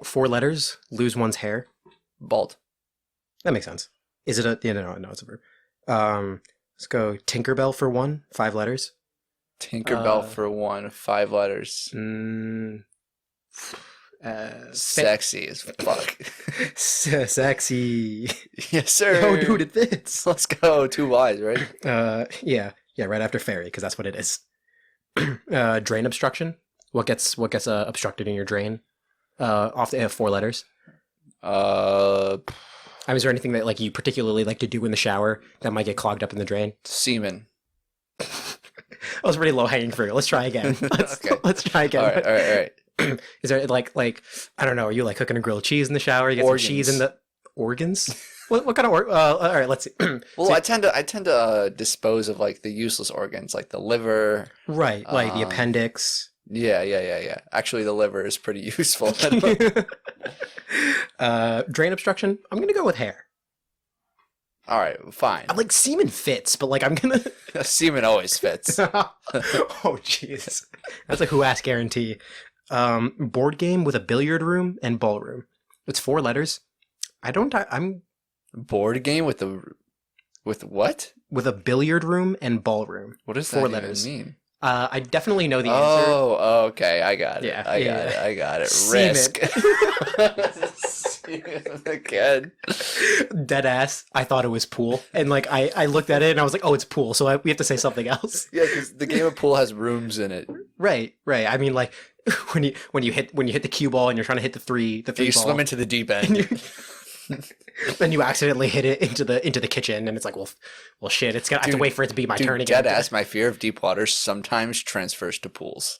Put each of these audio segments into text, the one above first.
four letters, lose one's hair. Bald. That makes sense. Is it a... Yeah, no, it's a verb. Let's go Tinkerbell for 1, 5 letters. Tinkerbell for 1, 5 letters. Sexy as fuck. Sexy. Yes, sir. Oh, dude, it fits. Let's go. 2 Y's, right? Yeah, right after fairy, because that's what it is. Drain obstruction. What gets obstructed in your drain? Off the 4 letters. I mean, is there anything that like you particularly like to do in the shower that might get clogged up in the drain? Semen. That was pretty low hanging fruit. Let's try again. Okay. Let's try again. All right. Is there like I don't know? Are you like cooking a grilled cheese in the shower? You get Organs. some cheese in the organs. What kind of all right, let's see. Well, I tend to dispose of like the useless organs, like the liver. Right, like the appendix. Yeah. Actually, the liver is pretty useful. Drain obstruction. I'm gonna go with hair. All right, fine. I'm like semen fits, but like I'm gonna. Semen always fits. Oh jeez, that's a who asked guarantee. Board game with a billiard room and ballroom. It's 4 letters. I'm Board game with what? with a billiard room and ballroom. What does 4 that letters even mean? I definitely know the answer. Oh, okay. I got it. Yeah, I got it. Semen. Risk. Again. Dead ass. I thought it was pool, and like I looked at it and I was like, oh, it's pool. So we have to say something else. Yeah, because the game of pool has rooms in it. Right. I mean, like when you hit the cue ball and you're trying to hit the three You ball, swim into the deep end. then you accidentally hit it into the kitchen, and it's like, well, shit. I have to wait for it to be my turn again. Dead ass. My fear of deep water sometimes transfers to pools.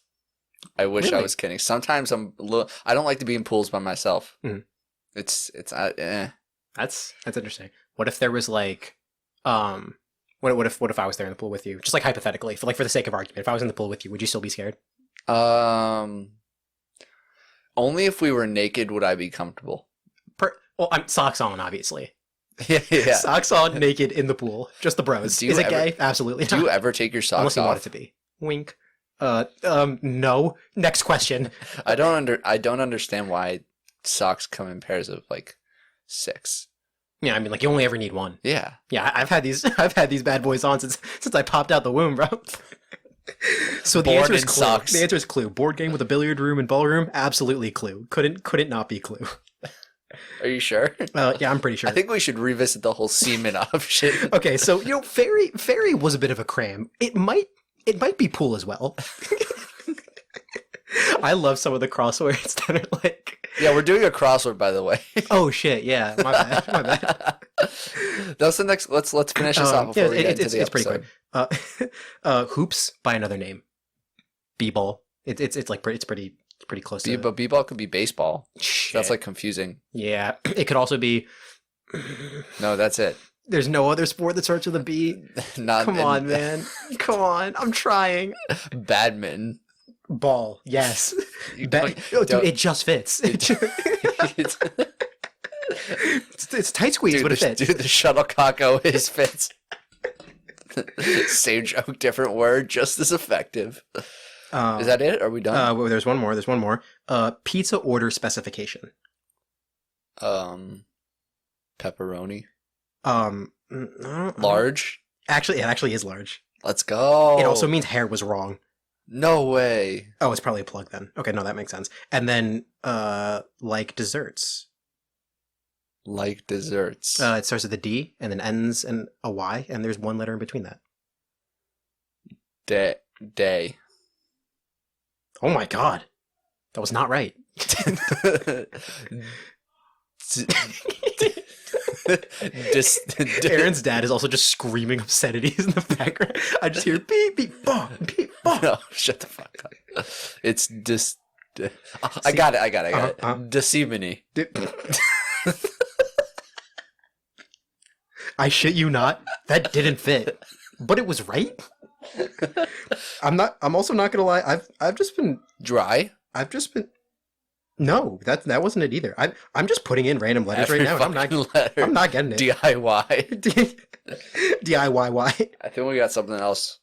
I wish I Really? was kidding. Sometimes I don't like to be in pools by myself. Mhm. It's That's interesting. What if there was like, what if I was there in the pool with you? Just like hypothetically, for the sake of argument, if I was in the pool with you, would you still be scared? Only if we were naked would I be comfortable. Well, I'm socks on, obviously. Yeah. Socks on, naked in the pool, just the bros. Is it gay? Absolutely not. Do you ever take your socks Unless you off? want it to be. Wink. No. Next question. I don't understand why socks come in pairs of like 6. Yeah, I mean, like you only ever need one. Yeah. Yeah, I've had these bad boys on since I popped out the womb, bro. So the Born answer is in Clue. socks. The answer is Clue. Board game with a billiard room and ballroom, absolutely Clue. Couldn't not be Clue. Are you sure? Yeah, I'm pretty sure. I think we should revisit the whole semen option. Okay, so fairy was a bit of a cram. It might be pool as well. I love some of the crosswords that are like. Yeah, we're doing a crossword, by the way. Oh shit! Yeah, my bad. That's the next. Let's finish this off before we get into the episode. Pretty quick. Hoops by another name. B-ball. It's pretty close to. But b-ball could be baseball. Shit. That's like confusing. Yeah, it could also be. No, that's it. There's no other sport that starts with a B. Come on, man. Come on. I'm trying. Badminton. Ball. Yes. You Dude, it just fits. It's tight squeeze, but it fits. Dude, the shuttlecock always fits. Same joke, different word, just as effective. Is that it? Are we done? Well, there's one more. Pizza order specification. Pepperoni. No, Large? Actually, it actually is large. Let's go. It also means hair was wrong. No way. Oh, it's probably a plug then. Okay, no, that makes sense. And then, like desserts. Like desserts. It starts with a D and then ends in a Y, and there's one letter in between that. Day. Oh my god. That was not right. Aaron's dad is also just screaming obscenities in the background. I just hear beep, beep, bah, beep, bah. No, shut the fuck up. It's I got it. Decimony. I shit you not. That didn't fit. But it was right? I'm also not gonna lie, I've just been Dry? No, that wasn't it either. I'm just putting in random letters right now. And I'm not getting it. DIY. DIY. I think we got something else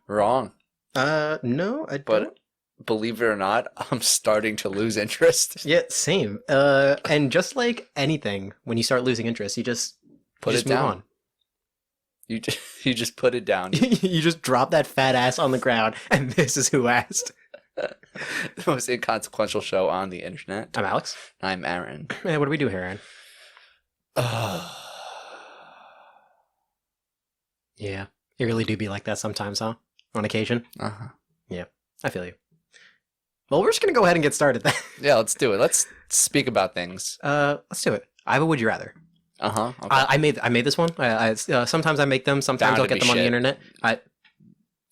wrong. No, I But don't. believe it or not, I'm starting to lose interest. Yeah, same. And just like anything, when you start losing interest, you just Put just it move down. on. You just put it down. You just drop that fat ass on the ground, and this is Who Asked. The most inconsequential show on the internet. I'm Alex. I'm Aaron. Hey, what do we do here, Aaron? Yeah, you really do be like that sometimes, huh? On occasion. Uh-huh. Yeah, I feel you. Well, we're just gonna go ahead and get started then. Yeah, let's do it. Let's speak about things. Let's do it. I have a would you rather. Okay. I made this one. Sometimes I make them. Sometimes Bound I'll to get be them on the shit. internet.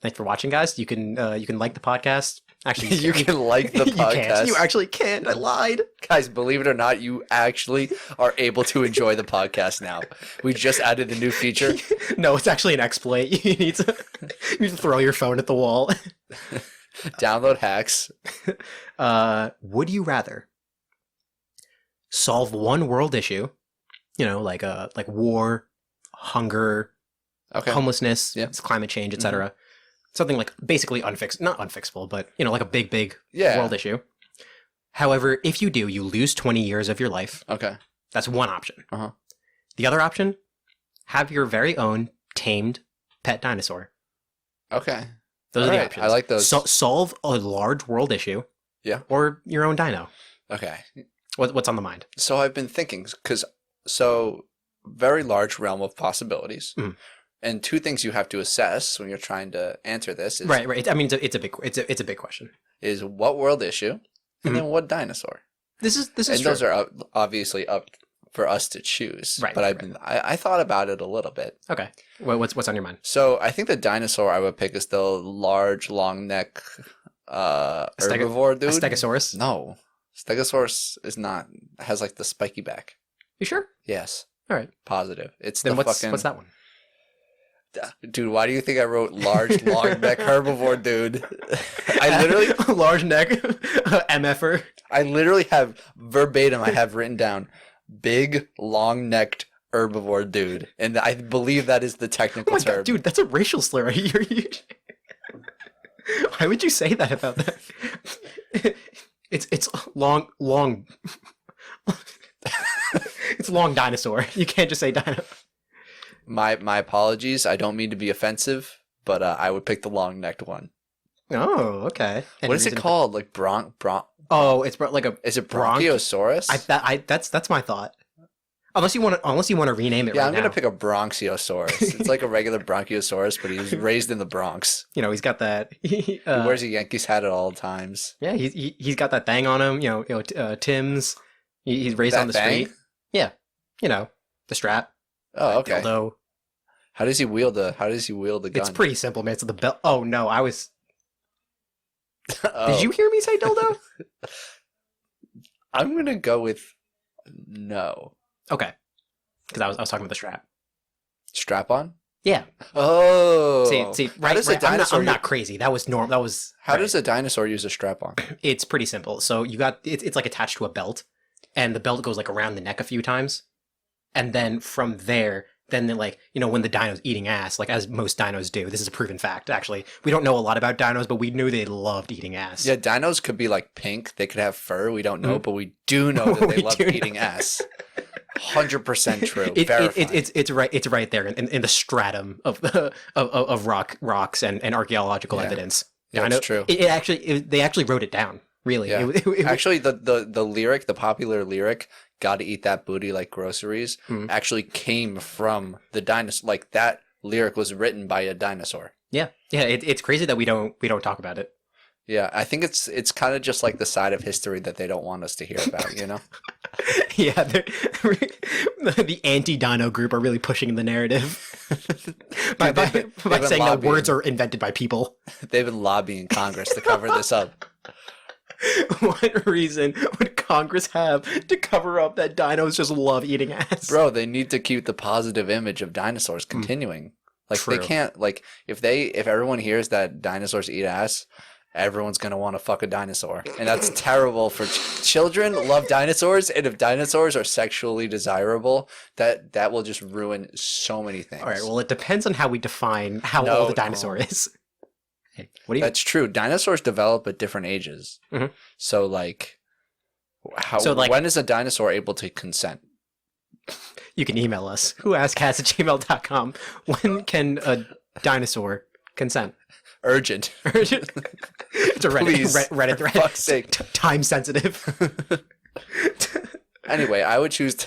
Thanks for watching, guys. You can like the podcast. Actually, You can like the you podcast. can't. You actually can't. I lied. Guys, believe it or not, you actually are able to enjoy the podcast now. We just added a new feature. No, it's actually an exploit. You need to throw your phone at the wall. Download hacks. Would you rather solve one world issue, like war, hunger, Okay. homelessness, Yeah. climate change, etc. Something like basically not unfixable, but like a big Yeah. world issue. However, if you do, you lose 20 years of your life. Okay. That's one option. Uh-huh. The other option, have your very own tamed pet dinosaur. Okay. Those are All the right, options. I like those. Solve a large world issue. Yeah. Or your own dino. Okay. What's on the mind? So I've been thinking, very large realm of possibilities. Mm. And two things you have to assess when you're trying to answer this is, Right. I mean, it's a big question. is what world issue and then what dinosaur. This is And true. those are obviously up for us to choose. Right, But right, I thought about it a little bit. Okay. What's on your mind? So I think the dinosaur I would pick is the large, long neck herbivore dude. A stegosaurus? No, Stegosaurus has like the spiky back. You sure? Yes, All right. positive. It's Then the what's fucking that one? dude. Why do you think I wrote large, long neck herbivore dude? I literally, large neck MFer. I literally have verbatim. I have written down big, long necked herbivore dude, and I believe that is the Oh technical my term. god, dude, that's a racial slur. Why would you say that about that? It's long. It's long dinosaur. You can't just say dino. My apologies. I don't mean to be offensive, but I would pick the long necked one. Oh, okay. Any What is it reason- called? Like Oh, it's like a. Is it Bronch- Brachiosaurus? That's my thought. Unless you want to rename it. Yeah, right I'm gonna now. pick a Bronchiosaurus. It's like a regular Brachiosaurus, but he's raised in the Bronx. He's got that. He wears a Yankees hat at all times. Yeah, he's got that thing on him. Tim's. He's raised That on the thing? street. Yeah, the strap. Oh, okay. Dildo. How does he wield the gun? It's pretty simple, man. It's the belt. Oh no, I was. Oh. Did you hear me say dildo? I'm gonna go with no. Okay, because I was talking about the strap. Strap on? Yeah. Oh. See, How right. does a I'm dinosaur? not crazy. That was normal. That was. How right. does a dinosaur use a strap on? It's pretty simple. So you got it's like attached to a belt, and the belt goes like around the neck a few times, and then from there, then when the dino's eating ass, like as most dinos do. This is a proven fact. Actually, we don't know a lot about dinos, but we knew they loved eating ass. Yeah, dinos could be like pink. They could have fur. We don't know, but we do know that they We love do eating know. ass. 100% true. Verified. Verified. It's right there in the stratum of rocks and archaeological Yeah. evidence. Yeah, it's true. They actually wrote it down. Really. Yeah. It- Actually, the popular lyric, "Gotta eat that booty like groceries," Mhm. actually came from the dinosaur. Like that lyric was written by a dinosaur. yeah. It's crazy that we don't talk about it. Yeah, I think it's kind of just like the side of history that they don't want us to hear about. You know? Yeah, the anti-dino group are really pushing the narrative by they've been saying that lobbying. words are invented by people. They've been lobbying Congress to cover this up. What reason would Congress have to cover up that dinos just love eating ass? Bro, they need to keep the positive image of dinosaurs continuing. Like they True. can't if everyone hears that dinosaurs eat ass, everyone's gonna want to fuck a dinosaur, and that's terrible for children. Love dinosaurs, and if dinosaurs are sexually desirable, that will just ruin so many things. All right, well, it depends on how we define how No, old a dinosaur no. is. Hey, what do you? That's true. Dinosaurs develop at different ages. Mhm. So like, when is a dinosaur able to consent? You can email us, whoaskedcast@gmail.com. When can a dinosaur consent? Urgent. It's a Reddit thread. For fuck's sake. Time sensitive. Anyway, I would choose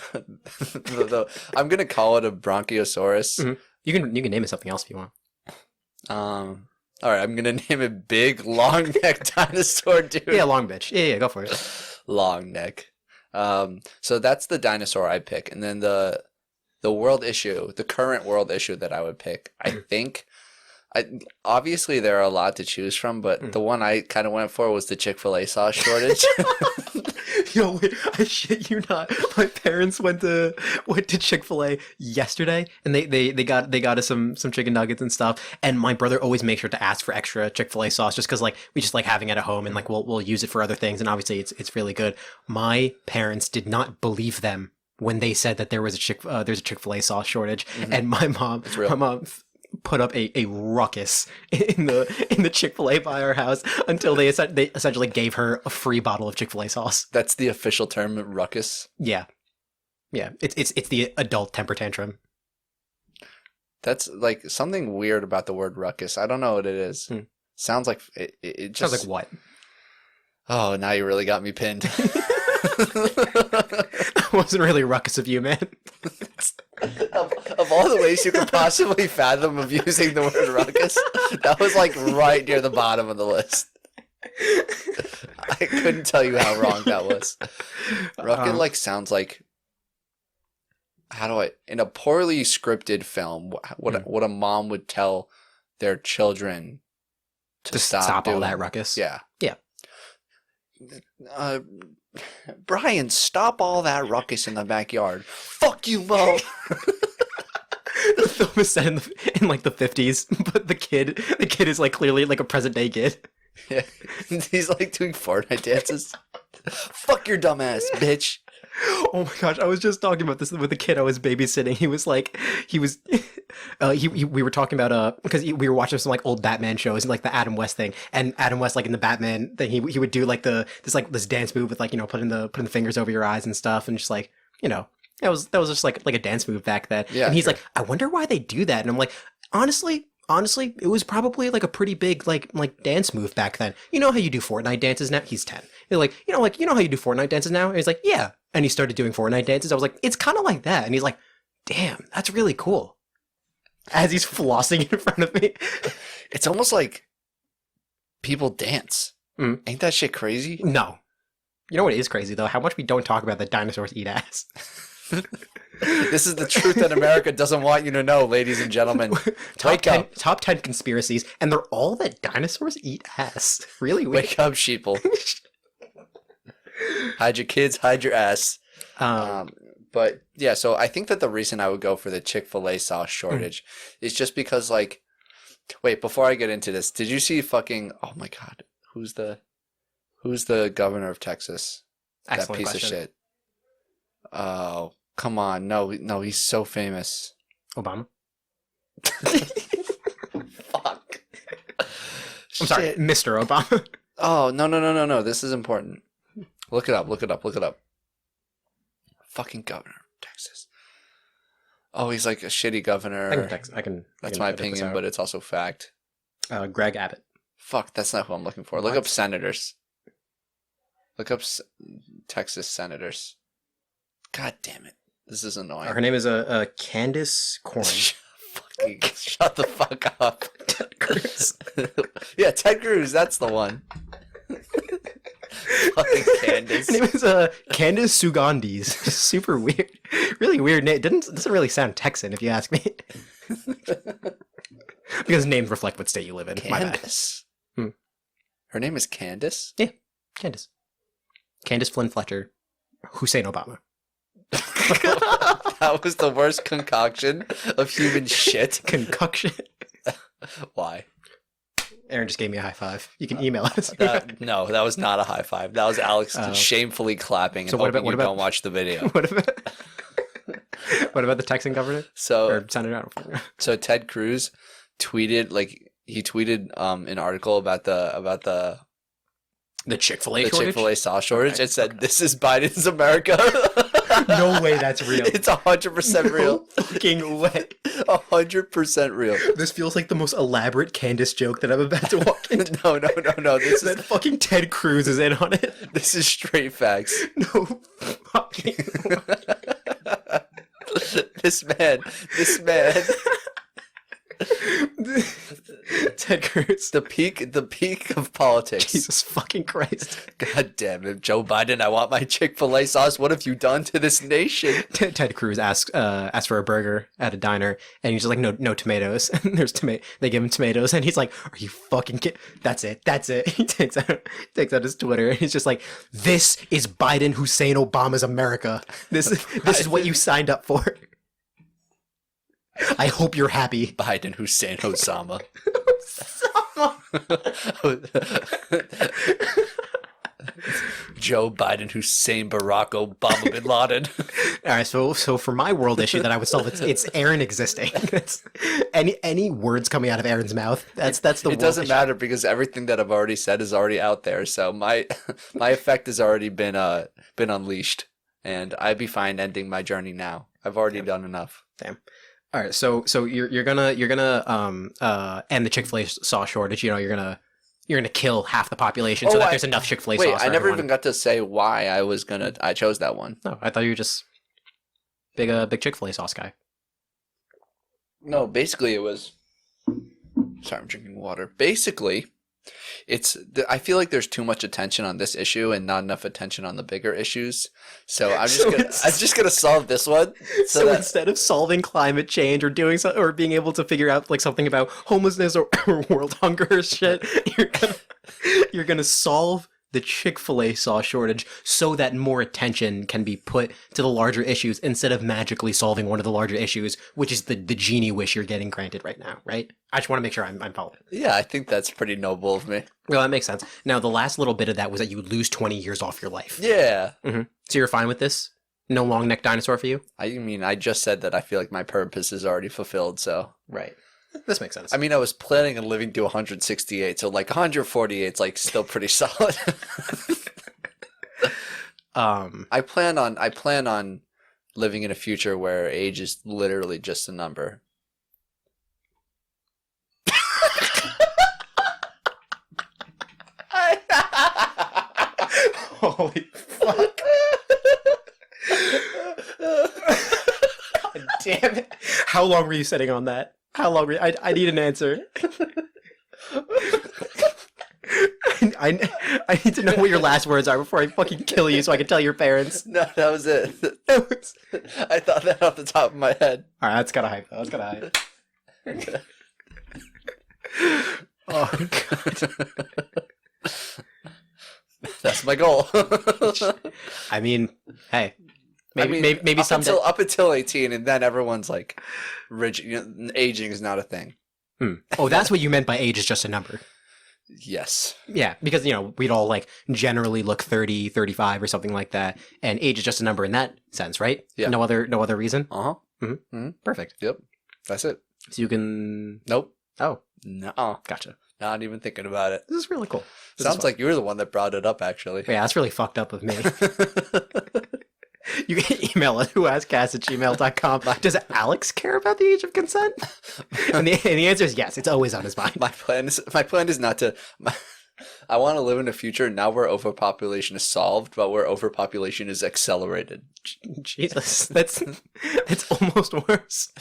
I'm gonna call it a Bronchiosaurus. Mhm. You can name it something else if you want. All right, I'm gonna name it Big Long Neck Dinosaur, dude. Yeah, long bitch. Yeah, go for it. Long neck. So that's the dinosaur I pick, and then the world issue, the current world issue that I would pick. I think, obviously there are a lot to choose from, but the one I kind of went for was the Chick-fil-A sauce shortage. Yo, wait, I shit you not. My parents went to Chick-fil-A yesterday, and they got us some chicken nuggets and stuff. And my brother always makes sure to ask for extra Chick-fil-A sauce, just because like we just like having it at home, and like we'll use it for other things. And obviously it's really good. My parents did not believe them when they said that there was there's a Chick-fil-A sauce shortage, and my mom put up a ruckus in the Chick-fil-A by our house until they essentially gave her a free bottle of Chick-fil-A sauce. That's the official term, ruckus. Yeah. It's the adult temper tantrum. That's like something weird about the word ruckus. I don't know what it is. Sounds like it just Sounds like what? Oh, now you really got me pinned. That wasn't really a ruckus of you, man. Of all the ways you could possibly fathom of using the word ruckus, that was like right near the bottom of the list. I couldn't tell you how wrong that was. Ruckus like sounds like, in a poorly scripted film, what a mom would tell their children to stop all that ruckus. Yeah. Yeah. Brian, stop all that ruckus in the backyard. Fuck you, Mo. The film is set in like the 50s, but the kid is like clearly like a present day kid. Yeah. He's like doing Fortnite dances. Fuck your dumb ass, bitch. Oh my gosh, I was just talking about this with the kid I was babysitting. We were talking about because we were watching some like old Batman shows and like the Adam West thing, and Adam West like in the Batman thing he would do like this dance move with like, you know, putting the fingers over your eyes and stuff, and just like, you know, that was just like a dance move back then. Yeah, and he's like, I wonder why they do that, and I'm like, honestly, it was probably like a pretty big like dance move back then. You know how you do Fortnite dances now? He's 10. They're like, you know how you do Fortnite dances now? And he's like, yeah. And he started doing Fortnite dances. I was like, it's kind of like that. And he's like, damn, that's really cool. As he's flossing in front of me. It's almost like people dance. Ain't that shit crazy? No. You know what is crazy though? How much we don't talk about that dinosaurs eat ass. This is the truth that America doesn't want you to know, ladies and gentlemen. Top 10 conspiracies, and they're all that dinosaurs eat ass. Really weird. Wake up, sheeple. Hide your kids, hide your ass. But yeah, so I think that the reason I would go for the Chick-fil-A sauce shortage is just because, like, wait, before I get into this, did you see fucking, oh my God, who's the governor of Texas? Excellent that piece question. of shit. Oh, come on. No, he's so famous. Obama? Fuck. I'm sorry, Mr. Obama. Oh, no. This is important. Look it up. Fucking governor of Texas. Oh, he's like a shitty governor. That's my opinion, but it's also fact. Greg Abbott. Fuck, that's not who I'm looking for. Look up senators. Look up Texas senators. God damn it. This is annoying. Her name is Candace Corn. Fucking shut the fuck up. Ted Cruz. Yeah, Ted Cruz, that's the one. Fucking Candace. Her name is Candace Sugandis. Super weird. Really weird name. Doesn't really sound Texan if you ask me. Because names reflect what state you live in. Candace. My bad. Her name is Candace? Yeah, Candace. Candace Flynn Fletcher. Hussein Obama. That was the worst concoction of human shit. Concoction. Why? Aaron just gave me a high five. You can email us. No, that was not a high five. That was Alex shamefully clapping and hoping you don't watch the video. What about the Texan governor? So or senator? So Ted Cruz tweeted, like, he tweeted an article about the Chick-fil-A the shortage? Chick-fil-A sauce shortage. Okay, It said, "This is Biden's America." No way that's real. It's 100% real. Fucking way. 100% real. This feels like the most elaborate Candace joke that I'm about to walk into. No. This That is fucking Ted Cruz is in on it. this is straight facts. No fucking This man. Ted Cruz. The peak of politics. Jesus fucking Christ. God damn it, Joe Biden! I want my Chick-fil-A sauce. What have you done to this nation? Ted Cruz asks for a burger at a diner, and he's just like, no tomatoes. And there's they give him tomatoes, and he's like, are you fucking kidding? That's it. He takes out his Twitter, and he's just like, this is Biden Hussein Obama's America. This is what you signed up for. I hope you're happy. Biden Hussein Osama. Joe Biden Hussein Barack Obama bin Laden. All right, so for my world issue that I would solve, it's Aaron existing. It's any words coming out of Aaron's mouth. That's the. It doesn't matter because everything that I've already said is already out there. So my effect has already been unleashed, and I'd be fine ending my journey now. I've already done enough. Damn. All right, so you're gonna end the Chick-fil-A sauce shortage. You know, you're gonna kill half the population so that there's enough Chick-fil-A sauce. Wait, for I never everyone. even got to say why I chose that one. No, I thought you were just big Chick-fil-A sauce guy. No, basically it was. Sorry, I'm drinking water. Basically, I feel like there's too much attention on this issue and not enough attention on the bigger issues. So I'm just gonna solve this one. So instead of solving climate change or doing something or being able to figure out like something about homelessness or world hunger or shit, you're gonna solve the Chick-fil-A sauce shortage so that more attention can be put to the larger issues instead of magically solving one of the larger issues, which is the genie wish you're getting granted right now, right? I just want to make sure I'm following. Yeah, I think that's pretty noble of me. Well, that makes sense. Now, the last little bit of that was that you would lose 20 years off your life. Yeah. Mm-hmm. So you're fine with this? No long neck dinosaur for you? I mean, I just said that I feel like my purpose is already fulfilled, so. Right. This makes sense. I mean, I was planning on living to 168, so like 148 is like still pretty solid. I plan on living in a future where age is literally just a number. Holy fuck. God damn it. How long were you sitting on that? How long were you? I need an answer. I need to know what your last words are before I fucking kill you so I can tell your parents. No, that was it. I thought that off the top of my head. Alright, that's gotta hype. That's gotta hype. Oh, God. That's my goal. I mean, hey. Maybe someday. Up until 18, and then everyone's like, rigid. You know, aging is not a thing. Oh, that's what you meant by age is just a number. Yes. Yeah, because, you know, we'd all, like, generally look 30, 35 or something like that, and age is just a number in that sense, right? Yeah. No other reason? Uh-huh. Mm-hmm. Mm-hmm. Perfect. Yep. That's it. So you can... Nope. Oh. No. Gotcha. Not even thinking about it. This is really cool. Sounds like you were the one that brought it up, actually. Yeah, that's really fucked up of me. You can email at whoaskedcast@gmail.com. Does Alex care about the age of consent? And the answer is yes. It's always on his mind. My plan is not to. I want to live in a future now where overpopulation is solved, but where overpopulation is accelerated. Jesus, that's almost worse.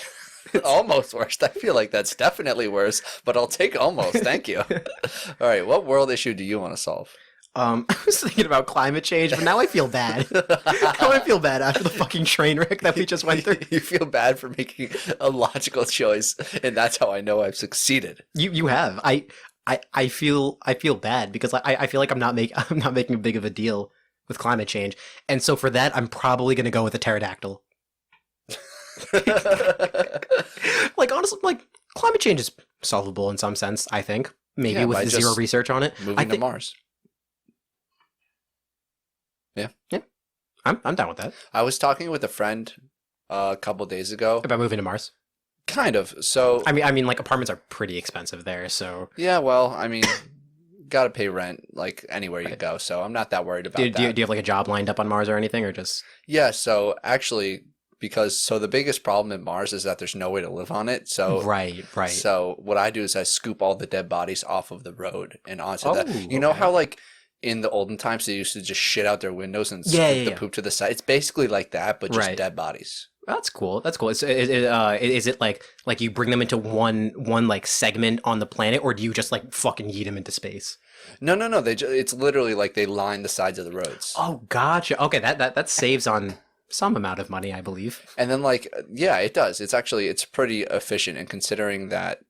Almost worse. I feel like that's definitely worse, but I'll take almost. Thank you. All right, what world issue do you want to solve? I was thinking about climate change, but now I feel bad. Now I feel bad after the fucking train wreck that we just went through. You feel bad for making a logical choice, and that's how I know I've succeeded. You have. I feel bad because I feel like I'm not making a big of a deal with climate change, and so for that I'm probably going to go with a pterodactyl. Like honestly, like climate change is solvable in some sense. I think maybe with the zero research on it. Moving to Mars. Yeah, I'm down with that. I was talking with a friend a couple days ago about moving to Mars. Kind of. So I mean, like apartments are pretty expensive there, so yeah, well, I mean, gotta pay rent like anywhere you go, so I'm not that worried about that. do you have like a job lined up on Mars or anything, or just Yeah, so actually, so the biggest problem in Mars is that there's no way to live on it. So right. So what I do is I scoop all the dead bodies off of the road and onto that. You know okay. how like in the olden times they used to just shit out their windows and Yeah, scoop the poop to the side. It's basically like that, but just dead bodies. That's cool. That's cool. Is it like you bring them into one like segment on the planet, or do you just like fucking yeet them into space? No. It's literally like they line the sides of the roads. Oh, gotcha. Okay, that saves on some amount of money, I believe. And then like yeah, it does. It's pretty efficient, and considering that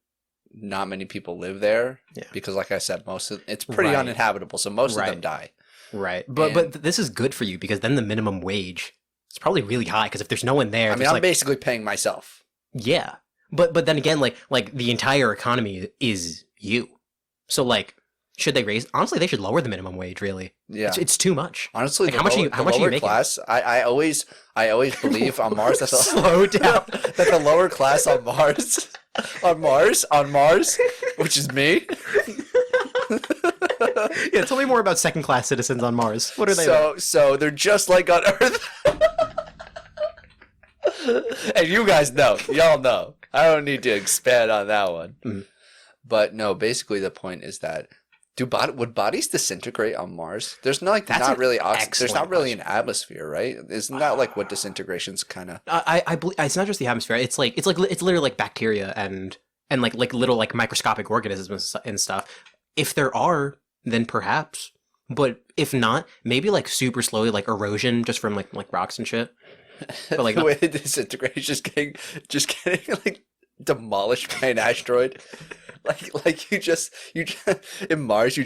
not many people live there, because like I said, it's pretty uninhabitable, so most of them die. Right. But this is good for you because then the minimum wage is probably really high because if there's no one there, I mean, I'm basically paying myself. Yeah. But then again, like the entire economy is you. So like, should they raise? Honestly, they should lower the minimum wage. Really. Yeah. It's too much. Honestly, like, how much are you making? Class, I always believe on Mars that slow down. That the lower class on Mars, which is me. Yeah, tell me more about second class citizens on Mars. What are they? So they're just like on Earth. And you guys know, y'all know. I don't need to expand on that one. Mm-hmm. But no, basically the point is that would bodies disintegrate on Mars? There's not really an atmosphere, right? Isn't that like what disintegration's kind of? I believe it's not just the atmosphere. It's literally like bacteria and like little like microscopic organisms and stuff. If there are, then perhaps. But if not, maybe like super slowly, like erosion just from like rocks and shit. But like the way it disintegrates, just getting like demolished by an asteroid. Like you just in Mars,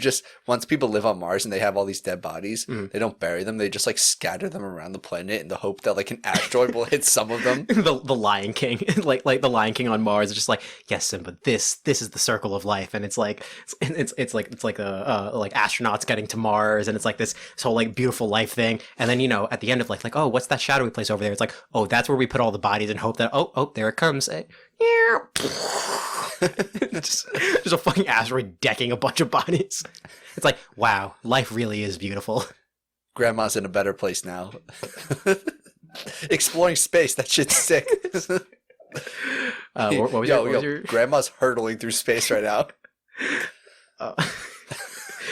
once people live on Mars and they have all these dead bodies, they don't bury them. They just like scatter them around the planet in the hope that like an asteroid will hit some of them. the Lion King, like the Lion King on Mars is just like, yes, Simba, this is the circle of life, and it's like astronauts getting to Mars, and it's like this whole like beautiful life thing, and then at the end of like oh, what's that shadowy place over there? It's like, oh, that's where we put all the bodies and hope that oh there it comes. just a fucking asteroid decking a bunch of bodies. It's like, wow, life really is beautiful. Grandma's in a better place now. Exploring space, that shit's sick. What was your... Grandma's hurtling through space right now.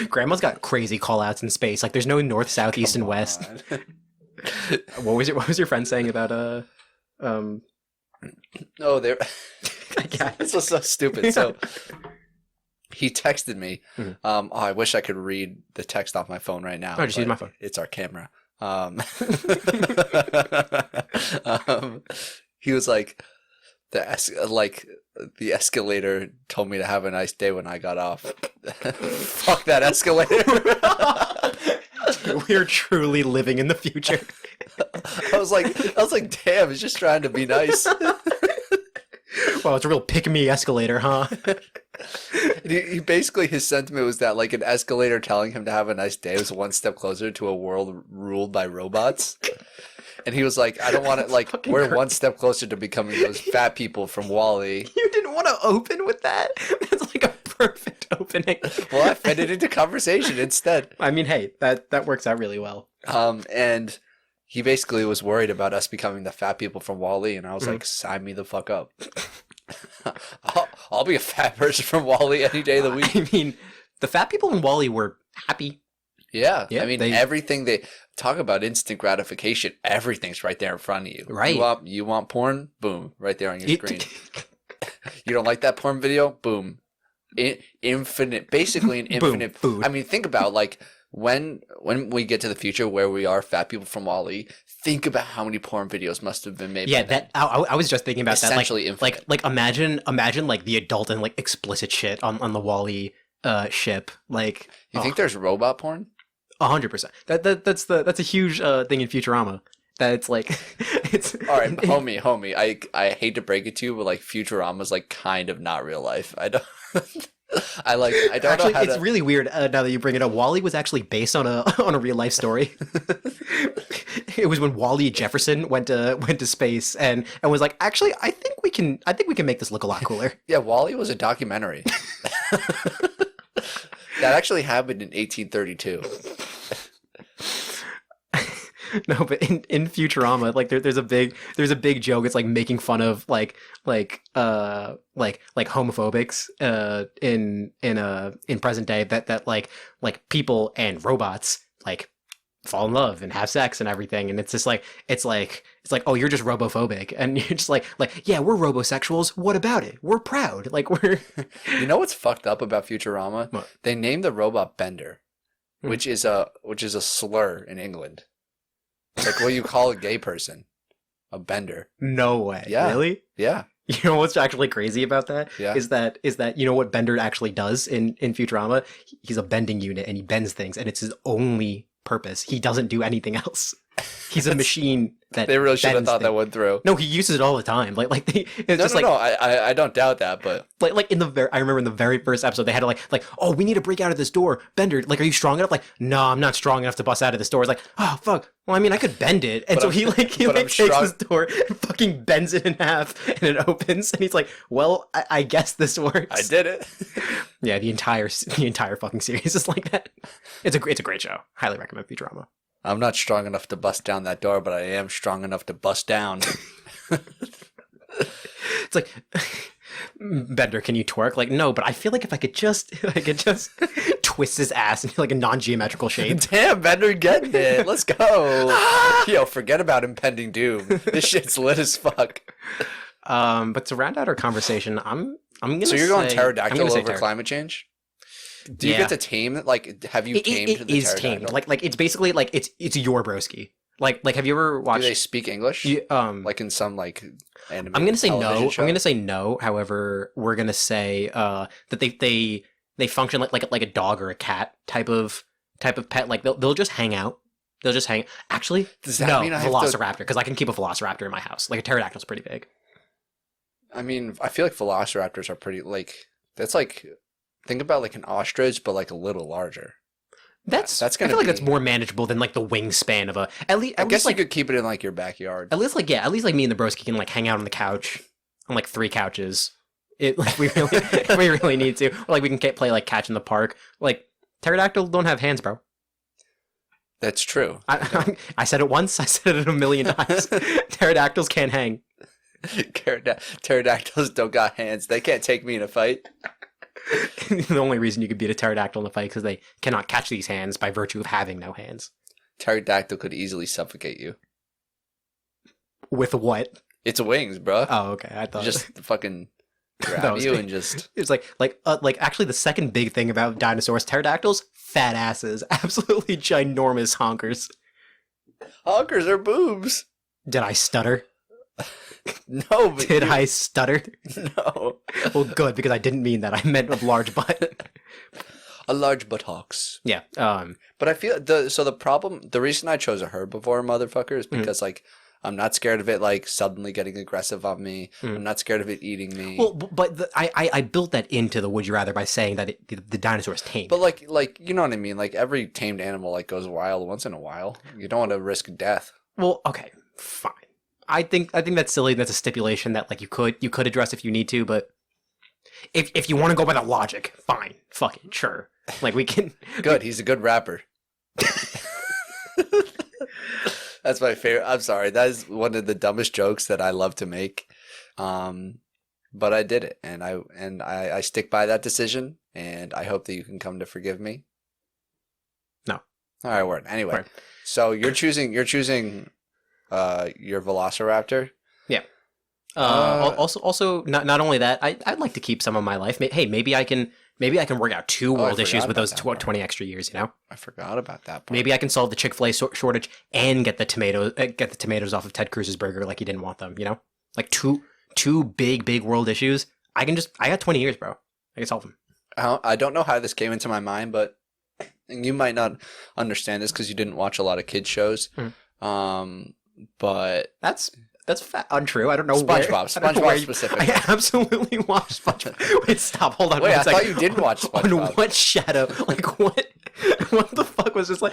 Grandma's got crazy call-outs in space. Like, there's no north, south, east, and west. What was your friend saying about Oh, there. This was so stupid. So he texted me. Mm-hmm. I wish I could read the text off my phone right now. Oh, just use my phone. It's our camera. He was like, the escalator told me to have a nice day when I got off. Fuck that escalator. We're truly living in the future. I was like, damn, it's just trying to be nice. Well, it's a real pick-me escalator, huh? He basically, his sentiment was that like an escalator telling him to have a nice day was one step closer to a world ruled by robots. And he was like, I don't want to, like, we're one step closer to becoming those fat people from WALL-E. You didn't want to open with that? That's like a perfect opening. Well, I fed it into conversation instead. I mean, hey, that works out really well. And he basically was worried about us becoming the fat people from WALL-E, and I was like, sign me the fuck up. I'll be a fat person from WALL-E any day of the week. I mean, the fat people in WALL-E were happy. Yeah, I mean, everything they talk about instant gratification, everything's right there in front of you. Right. You want porn? Boom, right there on your screen. You don't like that porn video? Boom. Basically an infinite food. I mean, think about like when we get to the future where we are fat people from WALL-E, think about how many porn videos must have been made. Yeah, I was just thinking about essentially that. Like imagine like the adult and like explicit shit on the WALL-E ship. Like, you think there's robot porn? 100%. That's a huge thing in Futurama. That it's like it's all right, homie. I hate to break it to you, but like Futurama's like kind of not real life. I don't. I don't actually, know how it's really weird now that you bring it up. WALL-E was actually based on a real life story. it was when Wally Jefferson went to space and was like, actually, I think we can make this look a lot cooler. Yeah, Wally was a documentary. That actually happened in 1832. No, but in Futurama, like there's a big joke. It's like making fun of like homophobics in present day that like people and robots like fall in love and have sex and everything, and it's just like it's like oh, you're just robophobic, and you're just like yeah, we're robosexuals. What about it? We're proud. Like we're. You know what's fucked up about Futurama? What? They named the robot Bender, which is a slur in England. It's like what you call a gay person, a bender. No way. Yeah. Really? Yeah. You know what's actually crazy about that? Yeah. Is that you know what Bender actually does in Futurama? He's a bending unit and he bends things, and it's his only purpose. He doesn't do anything else. He's a machine that They really should have bends thought that things. one through. No, he uses it all the time. It's No. I don't doubt that, but like in the I remember in the very first episode they had to like oh, we need to break out of this door. Bender, like, are you strong enough? Like, no, I'm not strong enough to bust out of this door. It's like, oh fuck. Well, I mean, I could bend it, and But so I'm- he but I'm takes strong- this door and fucking bends it in half, and it opens, and he's like, well, I guess this works. I did it. Yeah, the entire fucking series is like that. It's a great show. Highly recommend Futurama. I'm not strong enough to bust down that door, but I am strong enough to bust down. It's like, Bender, can you twerk? Like, no, but I feel like if I could just twist his ass into like a non-geometrical shape. Damn, Bender getting it. Let's go. Yo, forget about impending doom. This shit's lit as fuck. But to round out our conversation, I'm gonna. So you're going say- I'm pterodactyl gonna say over climate change? Do you Yeah. get to tame? Like, have you tamed It the is pterodactyl? tamed. Like it's basically like it's your broski. Like have you ever Do watched? they speak English? Like in some like animated I'm gonna say no. television show? I'm gonna say no. However, we're gonna say that they function like a dog or a cat type of pet. Like they'll just hang out. They'll just hang. Actually, Does that no, mean I have to- velociraptor, because I can keep a velociraptor in my house. Like a pterodactyl's pretty big. I mean, I feel like velociraptors are pretty like that's like think about like an ostrich, but like a little larger. That's That's I gonna feel like be- that's more manageable than like the wingspan of a at least. I guess like you could keep it in like your backyard. at least like me and the broski can like hang out on the couch on like 3 couches. It like we really we really need to. Or, like we can play like catch in the park. Like pterodactyl don't have hands, bro. That's true. I said it once. I said it a million times. Pterodactyls can't hang. Pterodactyls don't got hands. They can't take me in a fight. The only reason you could beat a pterodactyl in a fight is because they cannot catch these hands by virtue of having no hands. Pterodactyl could easily suffocate you. With what? Its wings, bro. Oh, okay. I thought Just fucking That grab was you me. and just. it was like actually the second big thing about dinosaurs, pterodactyls, fat asses, absolutely ginormous honkers. Honkers are boobs. Did I stutter? No, but Did I stutter? No. Well, good, because I didn't mean that. I meant a large butt. A large buttocks. Yeah. But I feel the reason I chose a herbivore motherfucker is because like I'm not scared of it like suddenly getting aggressive on me. I'm not scared of it eating me. Well, but I built that into the would you rather by saying that the dinosaur is tamed. But like you know what I mean? Like every tamed animal like goes wild once in a while. You don't want to risk death. Well, okay, fine. I think that's silly. That's a stipulation that like you could address if you need to, but if you want to go by the logic, fine, fucking sure. Like we can. Good. He's a good rapper. That's my favorite. I'm sorry. That is one of the dumbest jokes that I love to make. But I did it, and I stick by that decision, and I hope that you can come to forgive me. No. All right, word. Anyway, Right. so you're choosing your Velociraptor. Yeah. Also, not only that, I'd like to keep some of my life. Hey, maybe I can work out 2 world forgot issues with about those that part. 20 extra years. You know, I forgot about that part. maybe I can solve the Chick-fil-A shortage and get the tomatoes off of Ted Cruz's burger like he didn't want them. You know, like two big world issues. I got 20 years, bro. I can solve them. I don't know how this came into my mind, but you might not understand this because you didn't watch a lot of kids shows. But That's untrue. I don't know SpongeBob. I don't know where you- specifically. I absolutely watched SpongeBob. Wait, stop. Hold on. Wait, one I second. thought you didn't watch On SpongeBob. what shadow? Like what? What the fuck was just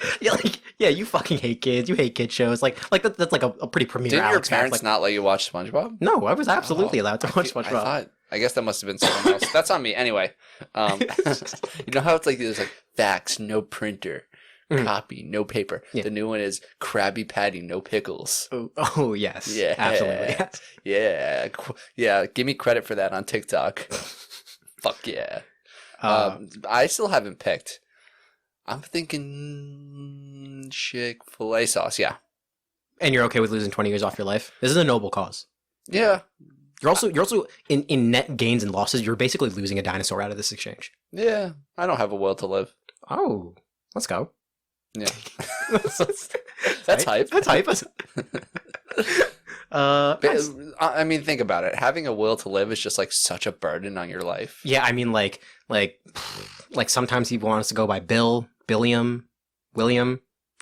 yeah, you fucking hate kids. You hate kid shows. That's like a pretty premier Didn't your Alex fact. parents not let you watch SpongeBob? No, I was absolutely allowed to watch I SpongeBob. thought. I guess that must have been someone else. That's on me. Anyway, you know how it's like there's like fax, no printer, copy, no paper. Yeah. The new one is Krabby Patty, no pickles. Oh yes. Yeah, Absolutely. Yes. Yeah. Give me credit for that on TikTok. Fuck yeah. I still haven't picked. I'm thinking Chick-fil-A sauce. Yeah. And you're okay with losing 20 years off your life? This is a noble cause. Yeah. You're also in net gains and losses. You're basically losing a dinosaur out of this exchange. Yeah. I don't have a will to live. Oh, let's go. Yeah. That's hype. That's hype. Nice. I mean, think about it. Having a will to live is just like such a burden on your life. Yeah, I mean, like sometimes he wants to go by William.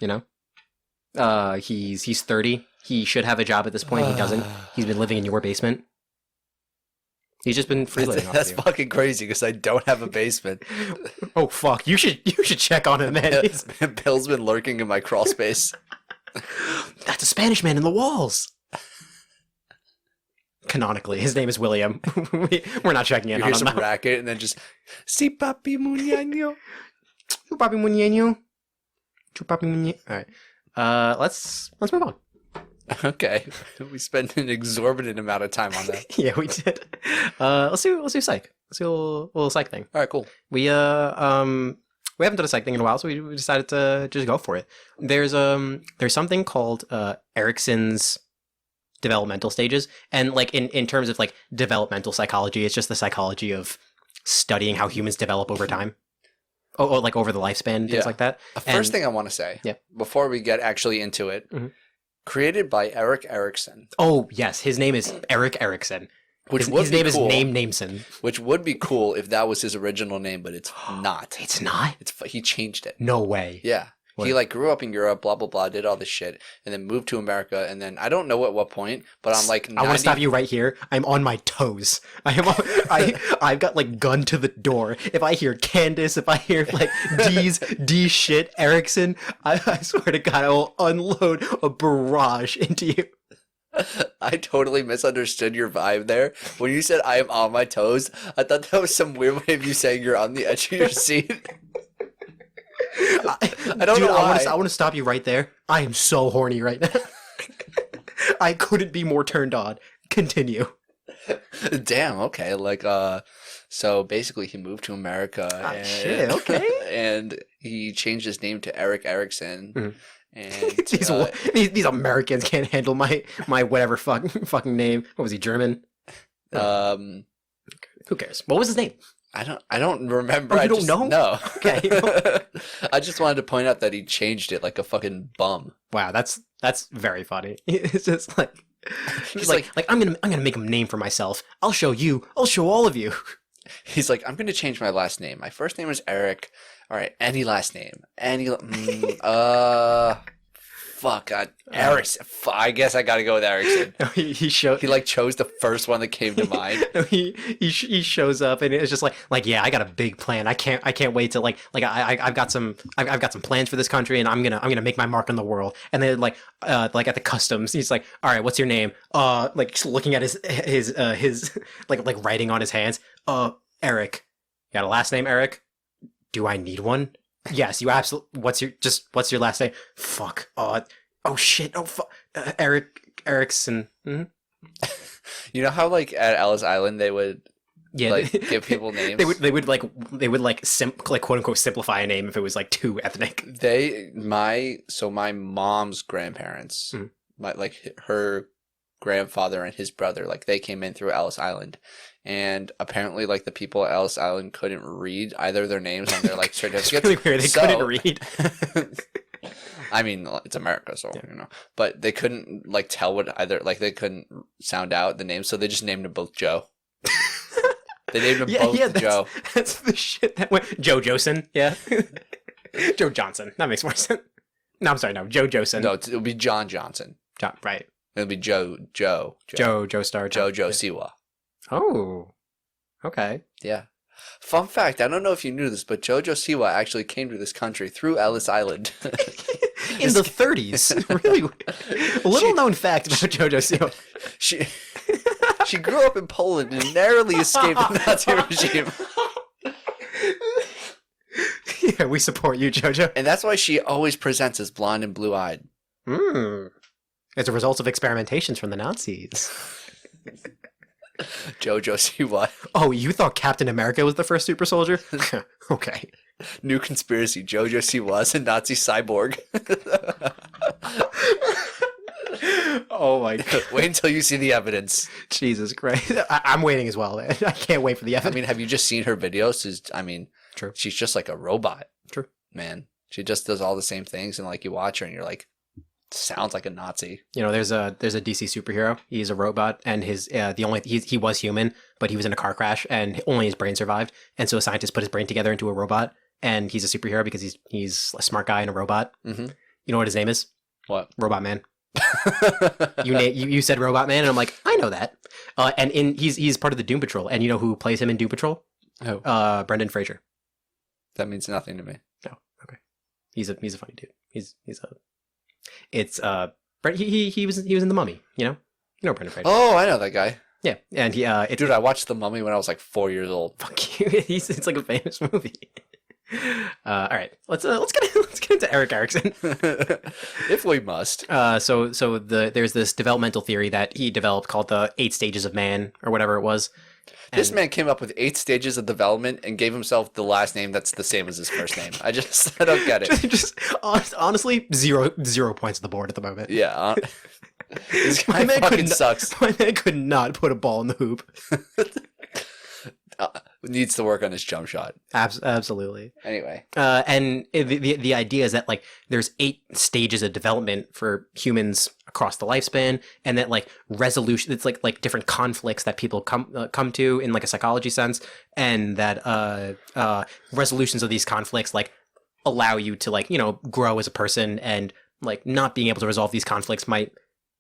You know, he's 30. He should have a job at this point. He doesn't. He's been living in your basement. He's just been freeloading. That's fucking crazy because I don't have a basement. Oh fuck! You should check on him, man. Bill's been lurking in my crawl space. That's a Spanish man in the walls. Canonically, his name is William. We're not checking in on him. Here's some racket, and then just si papi muñeño, tu papi muñeño, tu papi muñeño. All right, let's move on. Okay, we spent an exorbitant amount of time on that. Yeah, we did. Let's do psych. Let's do a little psych thing. All right, cool. We haven't done a psych thing in a while, so we decided to just go for it. There's something called Erickson's developmental stages, and like in terms of like developmental psychology, it's just the psychology of studying how humans develop over time. Oh, like over the lifespan and things like that. First thing I want to say, before we get actually into it, created by Eric Erickson. Oh yes, his name is Eric Erickson. His name is Nameson. Which would be cool if that was his original name, but it's not. It's not? He changed it. No way. Yeah. What? He like grew up in Europe, blah blah blah, did all this shit, and then moved to America, and then I don't know at what point, but I'm like, I want to stop you right here. I'm on my toes. I've got like gun to the door. If I hear Candace, if I hear like D shit Erickson, I swear to God, I will unload a barrage into you. I totally misunderstood your vibe there. When you said I am on my toes, I thought that was some weird way of you saying you're on the edge of your seat. I don't know why. I want to stop you right there. I am so horny right now. I couldn't be more turned on. Continue. Damn, okay. Like, so basically he moved to America. And, shit, okay. And he changed his name to Eric Erickson. Mm-hmm. And these Americans can't handle my whatever fucking name. What was he, German? Who cares? What was his name? I don't remember. Oh, you don't know? No. Okay. I just wanted to point out that he changed it like a fucking bum. Wow, that's very funny. It's just like he's like I'm gonna make a name for myself. I'll show you. I'll show all of you. He's like, I'm gonna change my last name. My first name is Eric. All right, any last name. Fuck, Erickson. I guess I gotta go with Erickson. He like chose the first one that came to mind. He shows up and it's just like yeah, I got a big plan. I can't wait to I've got some plans for this country and I'm gonna make my mark on the world. And then like at the customs, he's like, all right, what's your name? Like just looking at his like writing on his hands. Eric. You got a last name, Eric? Do I need one? Yes, you absolutely. What's your last name? Fuck. Oh shit. Oh fuck. Erickson. Mm-hmm. You know how like at Ellis Island they would like give people names. they would quote unquote simplify a name if it was like too ethnic. My mom's grandparents, her grandfather and his brother, like they came in through Ellis Island. And apparently, like, the people at Ellis Island couldn't read either of their names on their, like, certificates. It's really weird. They couldn't read. I mean, it's America, so, you know. But they couldn't, like, tell what either, like, they couldn't sound out the names, so they just named them both Joe. They named them both Joe. That's the shit that went. Joe Joson, yeah. Joe Johnson. That makes more sense. No, I'm sorry, no. Joe Joson. No, it'll be John Johnson. Right. It'll be Joe Star. Jojo Siwa. Oh, okay. Yeah. Fun fact, I don't know if you knew this, but Jojo Siwa actually came to this country through Ellis Island. In the 30s. Really? A little known fact about Jojo Siwa. She grew up in Poland and narrowly escaped the Nazi regime. Yeah, we support you, Jojo. And that's why she always presents as blonde and blue-eyed. As a result of experimentations from the Nazis. Jojo Siwa. Oh, you thought Captain America was the first super soldier? Okay. New conspiracy. Jojo Siwa is a Nazi cyborg. Oh my god. Wait until you see the evidence. Jesus Christ. I'm waiting as well. I can't wait for the evidence. I mean, have you just seen her videos? True. She's just like a robot. True. Man. She just does all the same things, and like you watch her and you're like, sounds like a Nazi. You know, there's a DC superhero. He's a robot, and he was human, but he was in a car crash, and only his brain survived. And so a scientist put his brain together into a robot, and he's a superhero because he's a smart guy and a robot. Mm-hmm. You know what his name is? What? Robot Man. You said Robot Man, and I'm like, I know that. And he's part of the Doom Patrol, and you know who plays him in Doom Patrol? Who? Brendan Fraser. That means nothing to me. Oh, okay. He's a funny dude. He was in The Mummy, you know Brendan Fraser. Oh, I know that guy. Yeah, and dude, I watched The Mummy when I was like 4 years old. Fuck you. It's like a famous movie. All right, let's get into Eric Erickson. If we must. There's this developmental theory that he developed called the 8 stages of man or whatever it was. This man came up with 8 stages of development and gave himself the last name that's the same as his first name. I don't get it. Honestly, zero points on the board at the moment. Yeah. This guy fucking sucks. My man could not put a ball in the hoop. Needs to work on his jump shot. Absolutely. Anyway. And the idea is that like there's 8 stages of development for humans across the lifespan, and that like resolution, it's like different conflicts that people come to in like a psychology sense, and that resolutions of these conflicts like allow you to like, you know, grow as a person, and like not being able to resolve these conflicts might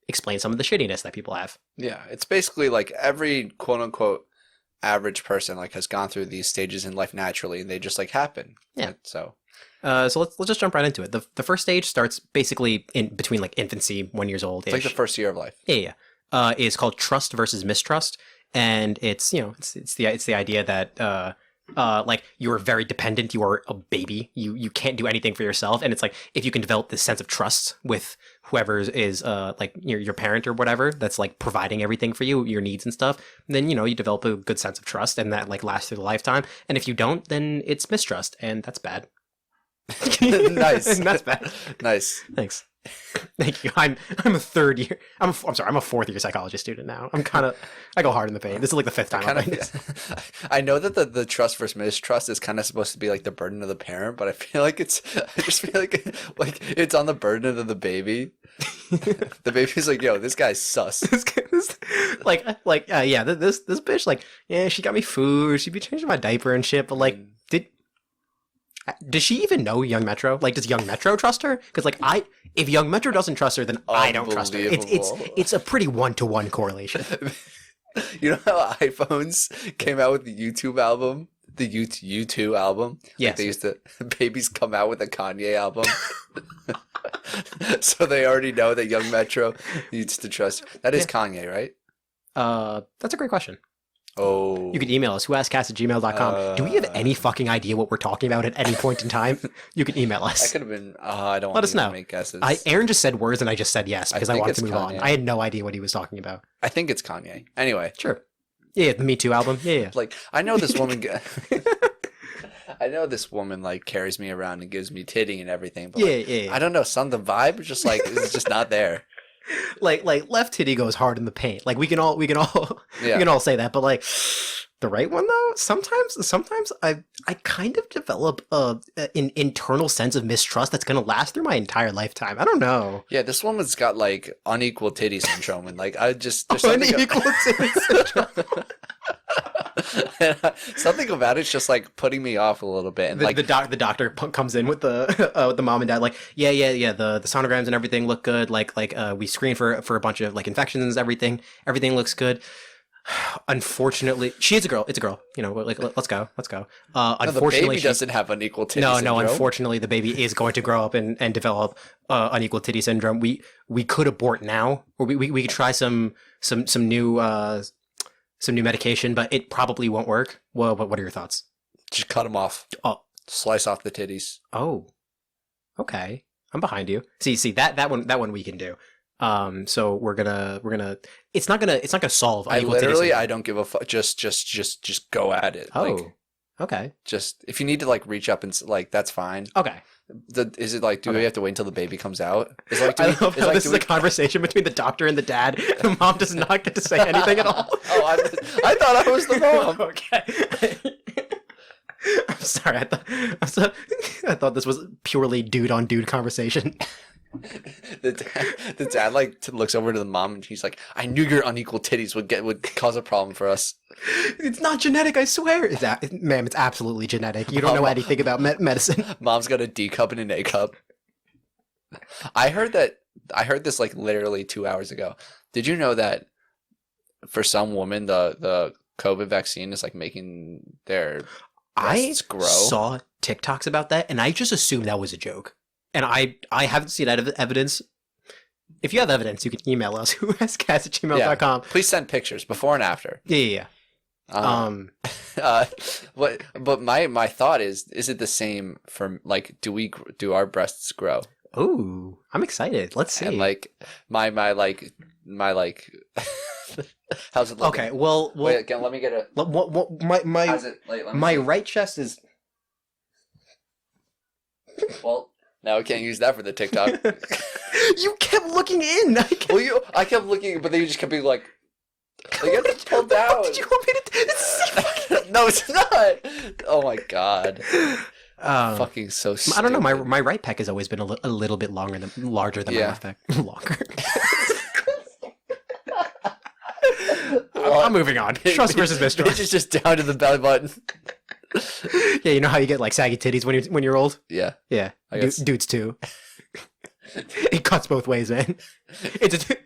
explain some of the shittiness that people have. Yeah, it's basically like every quote unquote average person like has gone through these stages in life naturally, and they just like happen. Yeah. So let's just jump right into it. The first stage starts basically in between like infancy, 1 year old. It's like the first year of life. Yeah. It's called trust versus mistrust, and it's the idea that like you're very dependent, you are a baby, you can't do anything for yourself, and it's like if you can develop this sense of trust with whoever is like your parent or whatever that's like providing everything for you, your needs and stuff, then you develop a good sense of trust, and that like lasts through the lifetime. And if you don't, then it's mistrust, and that's bad. Nice. That's bad. Nice. Thanks. Thank you. I'm a third year. I'm sorry. I'm a 4th year psychology student now. I go hard in the paint. This is like the 5th time. I know that the trust versus mistrust is kind of supposed to be like the burden of the parent, but I just feel like it's on the burden of the baby. The baby's like, yo, this guy's sus. This bitch, like, yeah, she got me food. She'd be changing my diaper and shit, but like, does she even know Young Metro? Like, does Young Metro trust her? Because like if Young Metro doesn't trust her, then I don't trust her. It's a pretty 1-to-1 correlation. You know how iPhones came out with the YouTube album? The U2 album? Yes. Like they used to, babies come out with a Kanye album. So they already know that Young Metro needs to trust. That is Kanye, right? That's a great question. Oh. You can email us, whoaskedcast@gmail.com. Do we have any fucking idea what we're talking about at any point in time? You can email us. That could have been, I don't Let want us to know. make guesses. Aaron just said words and I just said yes because I wanted to move Kanye. on. I had no idea what he was talking about. I think it's Kanye. Anyway. Sure. Yeah, the Me Too album. Yeah. Like, I know this woman... I know this woman like carries me around and gives me titty and everything, but yeah. I don't know, the vibe is just like it's just not there. Like left titty goes hard in the paint. Like we can all we can all say that, but like the right one though, sometimes I kind of develop an internal sense of mistrust that's gonna last through my entire lifetime. I don't know. Yeah, this woman's got like unequal titty syndrome, and like I just there's unequal titty syndrome. Something about it's just like putting me off a little bit, and the doctor comes in with the mom and dad like yeah the sonograms and everything look good, like we screen for a bunch of like infections, everything looks good. Unfortunately, she is a girl. It's a girl. You know, like let's go. No, the Unfortunately, baby doesn't have unequal titty no. syndrome. Unfortunately, the baby is going to grow up and develop unequal titty syndrome. We could abort now, or we could try some new medication, but it probably won't work. Well, what are your thoughts? Just cut them off. Oh, Slice off the titties. oh, okay. I'm behind you. See that one we can do. So we're gonna. It's not gonna solve. I unequal titty literally, syndrome. I don't give a fuck. Just go at it. Oh, Like, okay. just if you need to like reach up and like that's fine. Okay. Is it like do we have to wait until the baby comes out? Is like I love how this is a conversation between the doctor and the dad. The mom does not get to say anything at all. Oh, I thought I was the mom. Okay. I'm sorry. I thought this was purely dude on dude conversation. The dad like looks over to the mom and he's like, "I knew your unequal titties would cause a problem for us." It's not genetic, I swear. Ma'am, it's absolutely genetic. You don't know anything about medicine. Mom's got a D cup and an A cup. I heard this like literally 2 hours ago. Did you know that for some women the COVID vaccine is like making their breasts grow? I saw TikToks about that, and I just assumed that was a joke. And I haven't seen evidence. If you have evidence, you can email us, whoaskedcast@gmail.com. Please send pictures before and after. Yeah. But my thought is it the same for like do our breasts grow? Ooh, I'm excited. Let's see. And like my how's it looking? Okay, well wait again. Let me get a. How's it? Let me my see. right chest is. Well, now I can't use that for the TikTok. You kept looking in. I kept looking, but then you just kept being like get pulled down. Did you want me to? No, it's not. Oh my god. Fucking so stupid. I don't know. My right pec has always been a little bit larger than my left pec. Longer. I'm moving on. Trust versus mistrust. It's just down to the belly button. Yeah, you know how you get like saggy titties when you're old? Yeah. Yeah. I guess. Dudes too. It cuts both ways, man.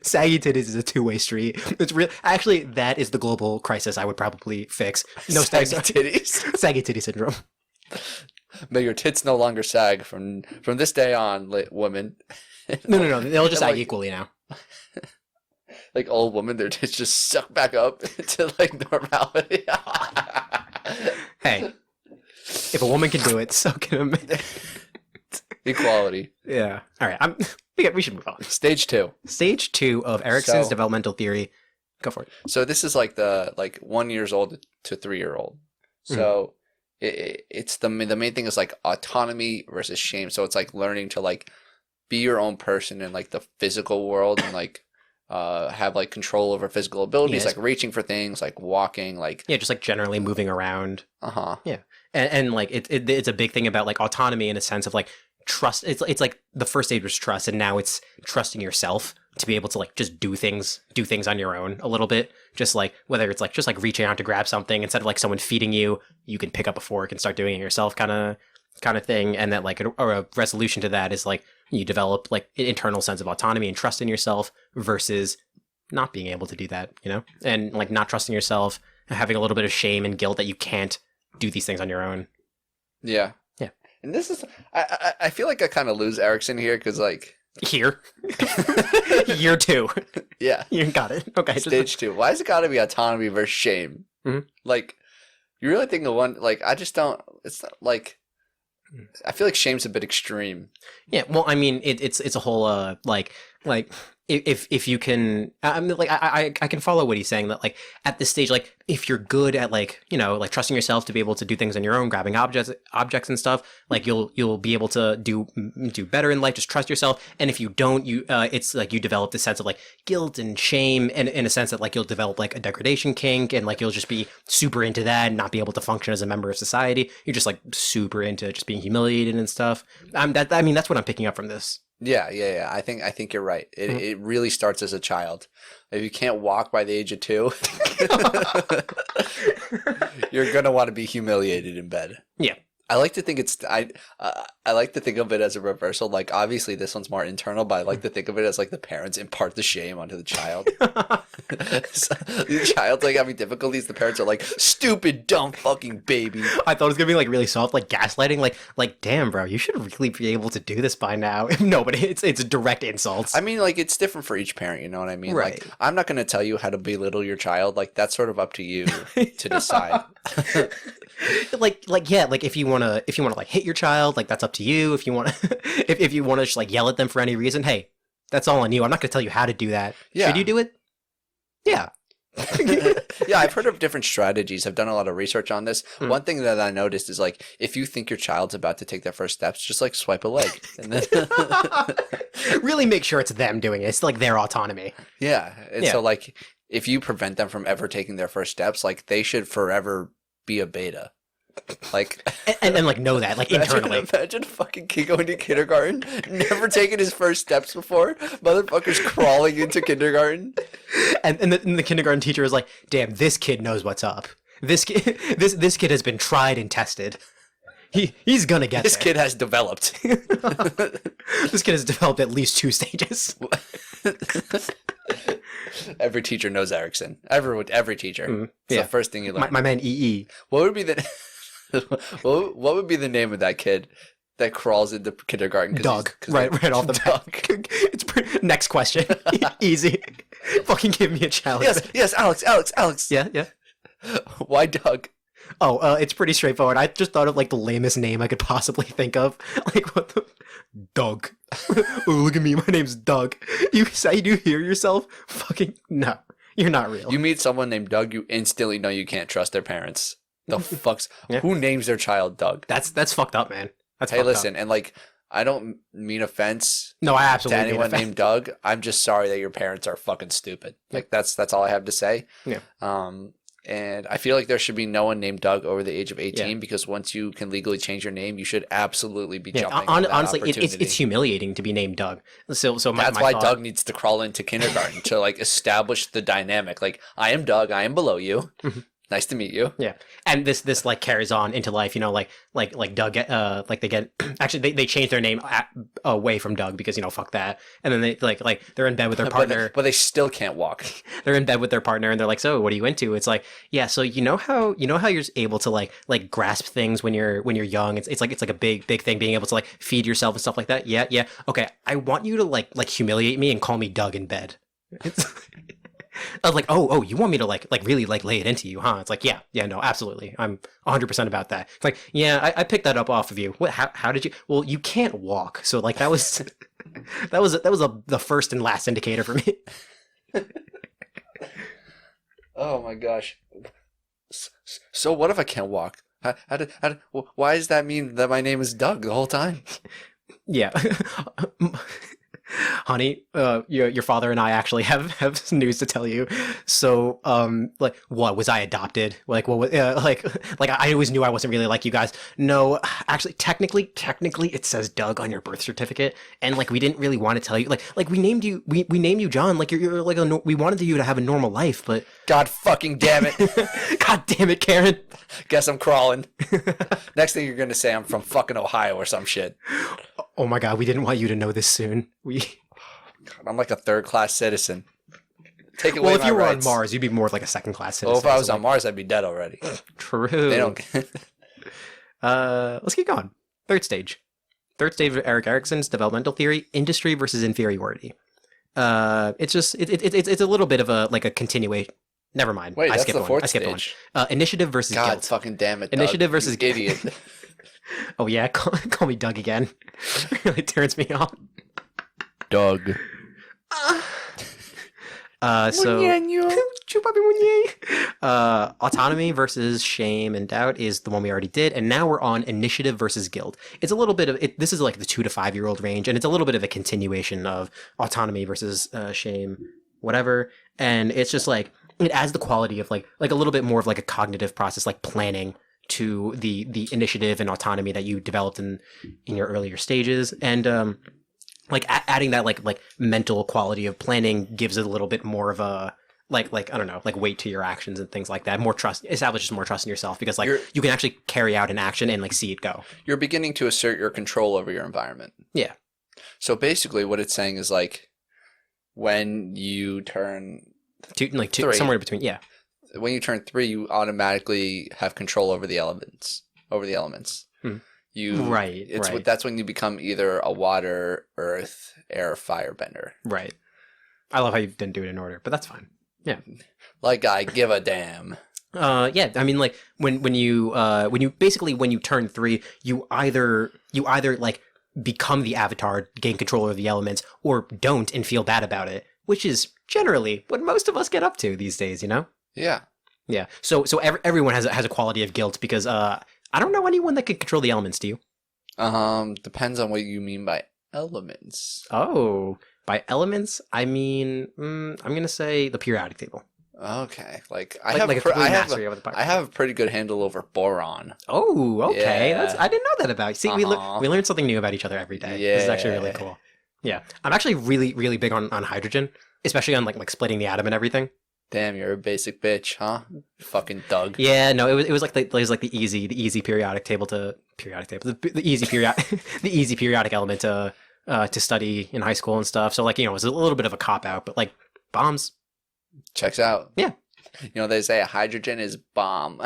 Saggy titties is a two-way street. It's real. Actually, that is the global crisis I would probably fix. No Saggy titties. Saggy titty syndrome. May your tits no longer sag from this day on, women. No. They'll just sag like, equally now. Like old women, their tits just suck back up to like normality. Hey, if a woman can do it, so can a man. Equality. Yeah. All right. We should move on. Stage 2. Stage 2 of Erickson's developmental theory. Go for it. So this is like the 1 years old to 3-year-old. So it's the main thing is like autonomy versus shame. So it's like learning to like be your own person in like the physical world and like have like control over physical abilities, like reaching for things, like walking, like just like generally moving around. Yeah. And like it's a big thing about like autonomy in a sense of like trust. It's like the first stage was trust, and now it's trusting yourself to be able to like just do things on your own a little bit. Just like whether it's like just like reaching out to grab something instead of like someone feeding you, you can pick up a fork and start doing it yourself, kind of thing. And that like a resolution to that is like you develop like an internal sense of autonomy and trust in yourself versus not being able to do that, you know, and like not trusting yourself, having a little bit of shame and guilt that you can't do these things on your own. Yeah. And this is, I feel like I kind of lose Erickson here because like here, year 2. Yeah, you got it. Okay, stage 2. Why has it got to be autonomy versus shame? Mm-hmm. Like, you really think the one like I just don't. It's not like I feel like shame's a bit extreme. Yeah, well, I mean, it's a whole like if you can, I mean, like I can follow what he's saying that like at this stage, like if you're good at like, you know, like trusting yourself to be able to do things on your own, grabbing objects and stuff, like you'll be able to do better in life. Just trust yourself. And if you don't, it's like you develop this sense of like guilt and shame, and in a sense that like you'll develop like a degradation kink, and like you'll just be super into that and not be able to function as a member of society. You're just like super into just being humiliated and stuff. That's what I'm picking up from this. Yeah. I think you're right. It really starts as a child. If you can't walk by the age of 2, you're gonna want to be humiliated in bed. Yeah. I like to think I like to think of it as a reversal. Like obviously this one's more internal, but I like to think of it as like the parents impart the shame onto the child. So, the child's like having difficulties. The parents are like, "Stupid, dumb, fucking baby." I thought it was gonna be like really soft, like gaslighting, like damn, bro, you should really be able to do this by now. No, but it's direct insults. I mean, like it's different for each parent. You know what I mean? Right. Like I'm not gonna tell you how to belittle your child. Like that's sort of up to you to decide. like yeah, like if you wanna like hit your child, like that's up to you. If you wanna if you wanna just like yell at them for any reason, hey, that's all on you. I'm not gonna tell you how to do that. Yeah. Should you do it? Yeah. Yeah, I've heard of different strategies. I've done a lot of research on this. One thing that I noticed is like if you think your child's about to take their first steps, just like swipe a leg. And then Really make sure it's them doing it. It's like their autonomy. yeah. And Yeah. so like if you prevent them from ever taking their first steps, like they should forever be a beta. Like And then like know that, like internally. Imagine a fucking kid going to kindergarten, never taken his first steps before. Motherfucker's crawling into kindergarten. And the kindergarten teacher is like, damn, this kid knows what's up. This kid this kid has been tried and tested. He's gonna get This there. kid has developed. This kid has developed at least 2 stages. Every teacher knows Erickson. Every teacher. It's yeah. the first thing you learn. My man EE. What would be the what would be the name of that kid that crawls into kindergarten? Doug. Right off the bat. It's next question. Easy. Fucking give me a challenge. Yes, Alex. Yeah. Why Doug? Oh, it's pretty straightforward. I just thought of like the lamest name I could possibly think of. Like what the Doug. Oh, look at me. My name's Doug. You hear yourself? Fucking no. You're not real. You meet someone named Doug, you instantly know you can't trust their parents. The fucks. Yeah. Who names their child Doug? That's fucked up, man. That's Hey, fucked listen, up. and like, I don't mean offense No, I to absolutely mean anyone offense. named Doug. I'm just sorry that your parents are fucking stupid. Like that's all I have to say. Yeah. And I feel like there should be no one named Doug over the age of 18 Yeah. because once you can legally change your name, you should absolutely be Yeah, jumping on that honestly, opportunity. it's humiliating to be named Doug. So That's my why thought- Doug needs to crawl into kindergarten to like establish the dynamic. Like, I am Doug, I am below you. Nice to meet you. Yeah, and this like carries on into life. You know, like Doug. Like they get actually they change their name away from Doug because fuck that. And then they like they're in bed with their partner. But they still can't walk. They're in bed with their partner and they're like, so what are you into? It's like, yeah, so you know how you're able to like grasp things when you're young. It's like a big thing being able to like feed yourself and stuff like that. Yeah. Okay, I want you to like humiliate me and call me Doug in bed. It's I was like, oh, you want me to like really like lay it into you, huh? It's like, yeah, no, absolutely. I'm 100% about that. It's like, yeah, I picked that up off of you. What? How did you? Well, you can't walk, so like that was the first and last indicator for me. Oh my gosh. So what if I can't walk? Why does that mean that my name is Doug the whole time? Yeah. Honey, your father and I actually have news to tell you. So, like, what was I adopted? Like, what was like I always knew I wasn't really like you guys. No, actually, technically, it says Doug on your birth certificate, and like we didn't really want to tell you. Like we named you, we named you John. Like you're like we wanted you to have a normal life, but God fucking damn it! God damn it, Karen. Guess I'm crawling. Next thing you're gonna say, I'm from fucking Ohio or some shit. Oh my God, we didn't want you to know this soon. I'm like a third-class citizen. Take away Well, if my you were rights. on Mars, you'd be more of like a second-class citizen. Well, if I was so, on Mars, I'd be dead already. true. They don't. Let's keep going. Third stage of Eric Erickson's developmental theory: industry versus inferiority. It's just it's a little bit of a continuation. Never mind. Wait, I that's skipped the one. fourth I skipped stage. one. Initiative versus God guilt. fucking damn it! Initiative Doug, versus you idiot. Oh yeah, call me Doug again. Really turns me on. Doug. Autonomy versus shame and doubt is the one we already did, and now we're on initiative versus guilt. It's a little bit of it. This is like the 2 to 5 year old range, and it's a little bit of a continuation of autonomy versus shame, whatever. And it's just like it adds the quality of like a little bit more of like a cognitive process, like planning to the initiative and autonomy that you developed in your earlier stages, and like adding that like mental quality of planning gives it a little bit more of a I don't know, like weight to your actions and things like that. More trust establishes more trust in yourself because like you can actually carry out an action and like see it go. You're beginning to assert your control over your environment. Yeah. So basically, what it's saying is like when you turn two somewhere between when you turn 3, you automatically have control over the elements. That's when you become either a water, earth, air, firebender. Right. I love how you didn't do it in order, but that's fine. Yeah. Like I give a damn. Yeah. I mean, like when you turn 3, you either like become the avatar, gain control over the elements, or don't and feel bad about it, which is generally what most of us get up to these days. You know? Yeah. Yeah. So everyone has a quality of guilt because I don't know anyone that can control the elements. Do you? Depends on what you mean by elements. Oh, by elements, I mean, I'm gonna say the periodic table. Okay, I have a pretty good handle over boron. Oh, okay. Yeah. I didn't know that about you. See, we learn something new about each other every day. Yeah. This is actually really cool. Yeah, I'm actually really, really big on hydrogen, especially on like splitting the atom and everything. Damn, you're a basic bitch, huh? Fucking Doug. Yeah, no, it was like the easy periodic table, the easy periodic element to study in high school and stuff. So like, you know, it was a little bit of a cop out, but like bombs checks out. Yeah. You know, they say hydrogen is bomb.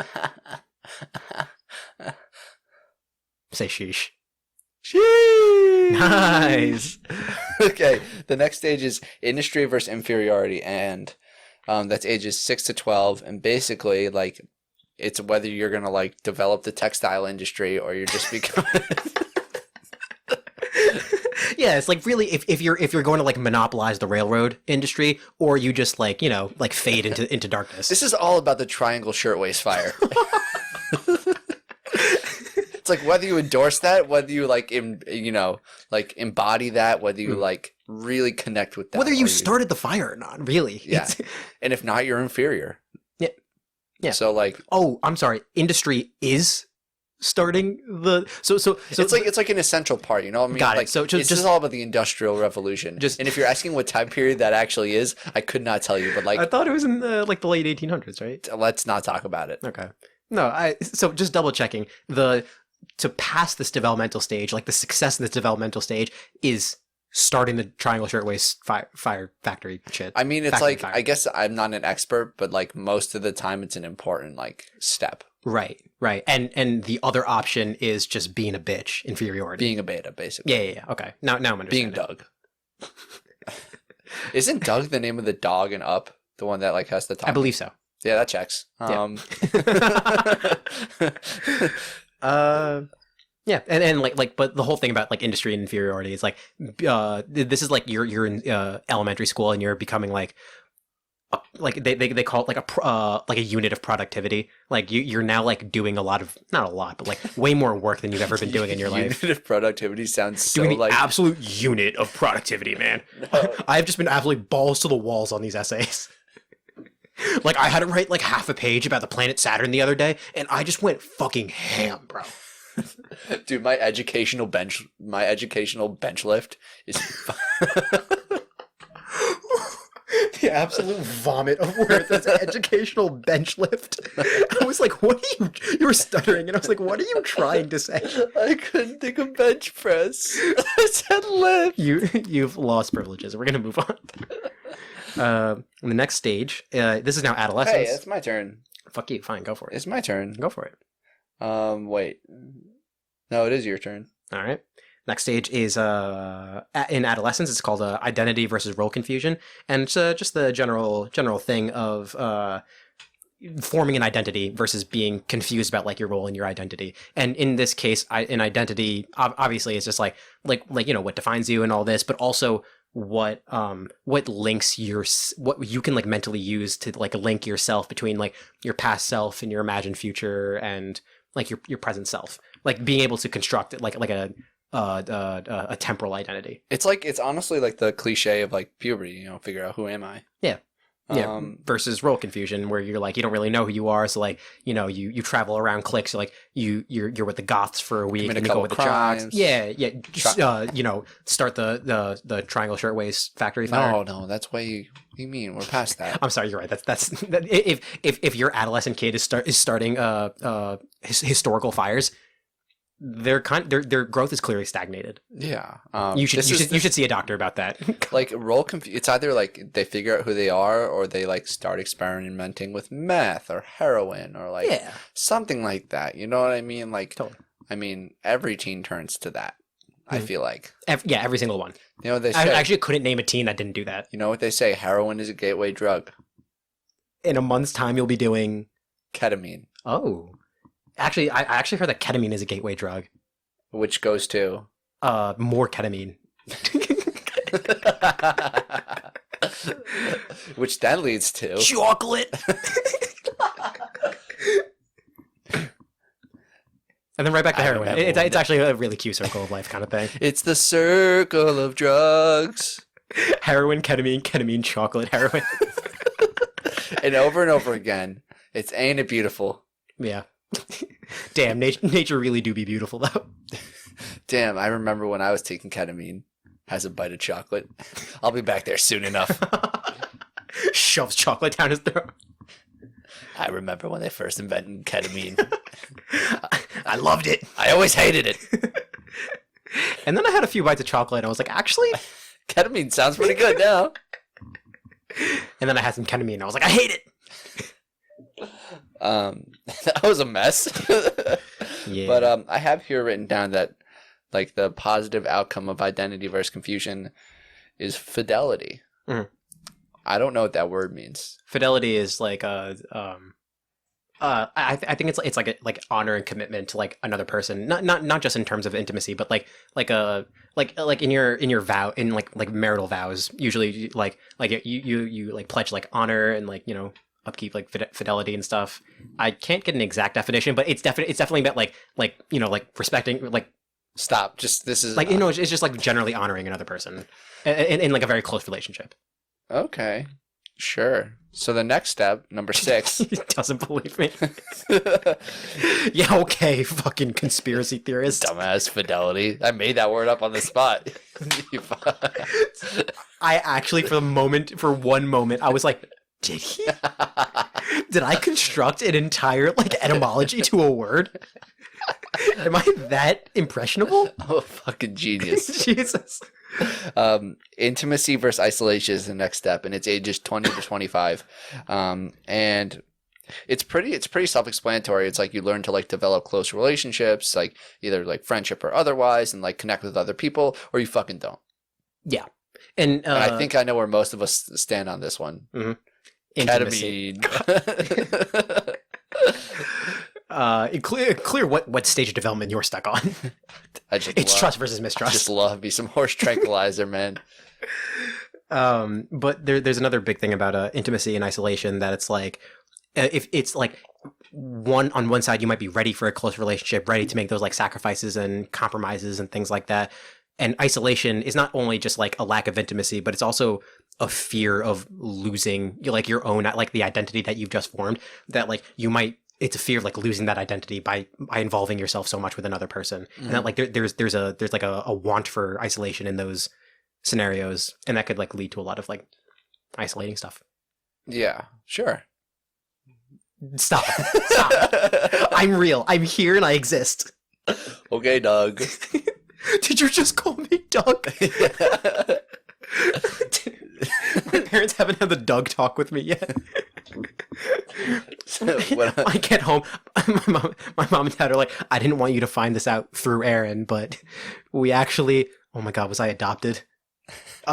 Say sheesh. Sheesh. Nice. Okay, the next stage is industry versus inferiority, and that's ages 6 to 12, and basically like it's whether you're gonna like develop the textile industry or you're just becoming. Yeah, it's like really if you're going to like monopolize the railroad industry, or you just like, you know, like fade into darkness. This is all about the triangle shirtwaist fire. It's like whether you endorse that, whether you like like embody that, whether you like really connect with that, whether you started the fire or not, really. Yeah, and if not, you're inferior. Yeah, yeah. So like, oh, I'm sorry, industry is starting the so it's like an essential part, you know what I mean? Got it. Like, so this is all about the Industrial Revolution. And if you're asking what time period that actually is, I could not tell you. But like, I thought it was in the late 1800s, right? Let's not talk about it. Okay. No, so just double checking to pass this developmental stage, like the success in this developmental stage is starting the Triangle Shirtwaist fire factory shit. I mean, it's like, I guess I'm not an expert, but like most of the time it's an important like step. Right. And the other option is just being a bitch, inferiority. Being a beta, basically. Yeah. Okay. Now I'm understanding. Being Doug. Isn't Doug the name of the dog in Up? The one that like has the top? I believe so. Yeah, that checks. Yeah, and like, but the whole thing about like industry and inferiority is like, this is like you're in elementary school and you're becoming like they call it like a unit of productivity. Like you're now like doing not a lot, but like way more work than you've ever been doing in your life. Unit of productivity sounds so doing the like absolute unit of productivity, man. No. I've just been absolutely balls to the walls on these essays. Like I had to write like half a page about the planet Saturn the other day, and I just went fucking ham, bro. Dude, my educational bench lift is the absolute vomit of words. That's an educational bench lift. I was like, what are you were stuttering, and I was like, what are you trying to say? I couldn't think of bench press. I said lift. You've lost privileges. We're gonna move on. The next stage, this is now adolescence. Hey, it's my turn. Fuck you. Fine, go for it. It's my turn. Go for it. Wait. No, it is your turn. All right. Next stage is in adolescence. It's called identity versus role confusion, and it's just the general thing of forming an identity versus being confused about like your role in your identity. And in this case, in identity, obviously, it's just like you know what defines you and all this, but also what links what you can like mentally use to like link yourself between like your past self and your imagined future and like your present self, like being able to construct it like a temporal identity. It's honestly like the cliche of like puberty, you know, figure out who am I. Yeah. Yeah, versus role confusion, where you're like you don't really know who you are, so like you travel around cliques, so like you're with the goths for a week, and you go with the jocks. Yeah, start the triangle shirtwaist factory fire. No, that's why you mean we're past that. I'm sorry, you're right. That's if your adolescent kid is starting historical fires, their growth is clearly stagnated. Yeah, you should see a doctor about that. Like it's either like they figure out who they are, or they like start experimenting with meth or heroin or like something like that. You know what I mean? Like, totally. I mean, every teen turns to that. I feel like every single one. You know what they say? I actually couldn't name a teen that didn't do that. You know what they say? Heroin is a gateway drug. In a month's time, you'll be doing ketamine. Oh. Actually, I actually heard that ketamine is a gateway drug. Which goes to? More ketamine. Which then leads to? Chocolate! And then right back to heroin. It's actually a really cute circle of life kind of thing. It's the circle of drugs. Heroin, ketamine, chocolate, heroin. And over again. It's ain't it beautiful? Yeah. Damn, nature really do be beautiful, though. Damn, I remember when I was taking ketamine. Has a bite of chocolate. I'll be back there soon enough. Shoves chocolate down his throat. I remember when they first invented ketamine. I loved it. I always hated it. And then I had a few bites of chocolate, and I was like, actually? Ketamine sounds pretty good now. And then I had some ketamine, and I was like, I hate it. That was a mess. Yeah. But I have here written down that like the positive outcome of identity versus confusion is fidelity. Mm-hmm. I don't know what that word means. Fidelity is like I think it's like honor and commitment to like another person, not just in terms of intimacy, but like in your vow, in like marital vows, usually like you like pledge like honor and like upkeep, like fidelity and stuff. I can't get an exact definition, but it's definitely about like respecting, like stop. Just this is like it's just like generally honoring another person in like a very close relationship. Okay, sure. So the next step, number 6. He doesn't believe me. Yeah, okay, fucking conspiracy theorist. Dumbass fidelity. I made that word up on the spot. I actually, for one moment, I was like, did he? Did I construct an entire like etymology to a word? Am I that impressionable? Oh, fucking genius. Jesus. Intimacy versus isolation is the next step, and it's ages 20 to 25. And it's pretty self-explanatory. It's like you learn to like develop close relationships, like either like friendship or otherwise, and like connect with other people, or you fucking don't. Yeah. And I think I know where most of us stand on this one. Mm-hmm. Ketamine. Clear what stage of development you're stuck on. It's trust versus mistrust. I just love me some horse tranquilizer, man. But there's another big thing about intimacy and isolation, that it's like if it's like on one side you might be ready for a close relationship, ready to make those like sacrifices and compromises and things like that. And isolation is not only just like a lack of intimacy, but it's also a fear of losing like your own, like the identity that you've just formed, that like it's a fear of like losing that identity by involving yourself so much with another person. Mm-hmm. And that like there's like a want for isolation in those scenarios, and that could like lead to a lot of like isolating stuff. Yeah, sure. Stop. I'm real. I'm here and I exist. Okay, Doug. Did you just call me Doug? My parents haven't had the Doug talk with me yet. I get home, my mom and dad are like, I didn't want you to find this out through Aaron, but we actually, oh my god, was I adopted?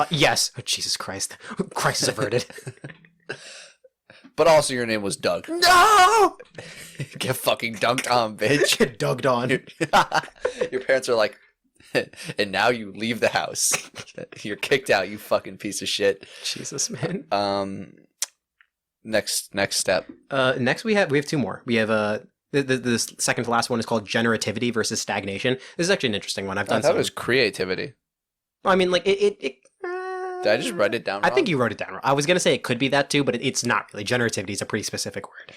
Yes. Oh, Jesus Christ. Crisis averted. But also your name was Doug. No! Get fucking dunked on, bitch. Get dugged on. Your parents are like, and now you leave the house. You're kicked out, you fucking piece of shit. Jesus, man. Next step. Next we have 2 more. We have the second to last one is called generativity versus stagnation. This is actually an interesting one. I thought it was creativity. I mean, like Did I just write it down I wrong? think you wrote it down wrong. I was going to say it could be that too, but it's not really. Generativity is a pretty specific word.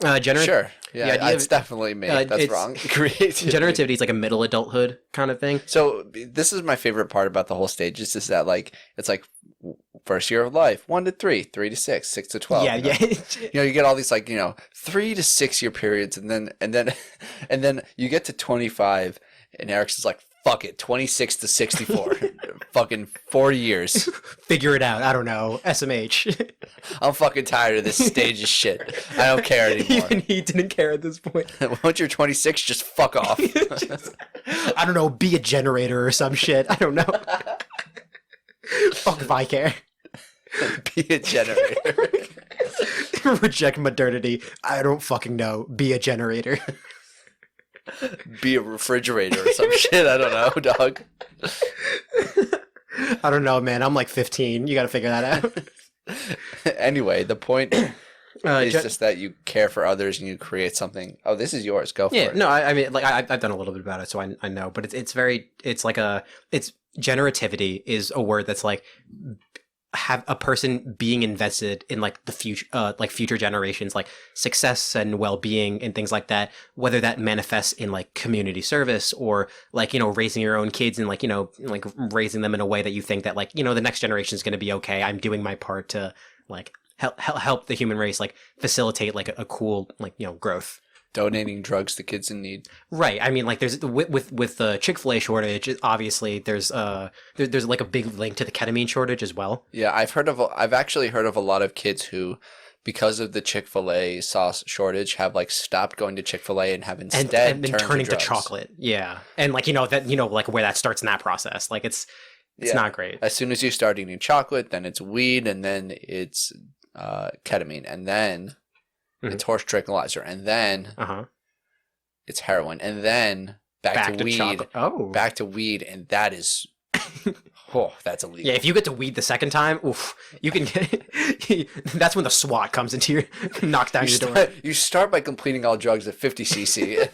Sure. Yeah, it's definitely me. That's wrong. Generativity is like a middle adulthood kind of thing. So this is my favorite part about the whole stage is that like it's like first year of life 1 to 3, 3 to 6, 6 to 12. Yeah, you know, you get all these like 3 to 6 year periods, and then you get to 25, and Eric's is like, fuck it, 26 to 64. Fucking 4 years. Figure it out. I don't know. SMH. I'm fucking tired of this stage of shit. I don't care anymore. Even he didn't care at this point. Once you're 26, just fuck off. I don't know. Be a generator or some shit. I don't know. Fuck if I care. Be a generator. Reject modernity. I don't fucking know. Be a generator. Be a refrigerator or some shit. I don't know, dog. I don't know, man. I'm like 15. You got to figure that out. Anyway, the point is just that you care for others and you create something. Oh, this is yours. Go for it. No, I mean, like I've done a little bit about it, so I know. But it's generativity is a word that's like have a person being invested in like the future, like future generations, like success and well-being and things like that, whether that manifests in like community service or like, raising your own kids and like, like raising them in a way that you think that like, the next generation is going to be okay. I'm doing my part to like help the human race, like facilitate like a cool, like, growth. Donating drugs to kids in need. Right. I mean, like, there's with the Chick-fil-A shortage. Obviously, there's like a big link to the ketamine shortage as well. Yeah, I've actually heard of a lot of kids who, because of the Chick-fil-A sauce shortage, have like stopped going to Chick-fil-A and have instead and then turning to chocolate. Yeah, and like like where that starts in that process. Like it's not great. As soon as you start eating chocolate, then it's weed, and then it's ketamine, and then. Mm-hmm. It's horse tranquilizer, and then it's heroin, and then back to weed. Back to weed, and that is, that's illegal. Yeah, if you get to weed the second time, oof, you can get. That's when the SWAT comes into your, knocks down your door. You start by completing all drugs at 50 cc,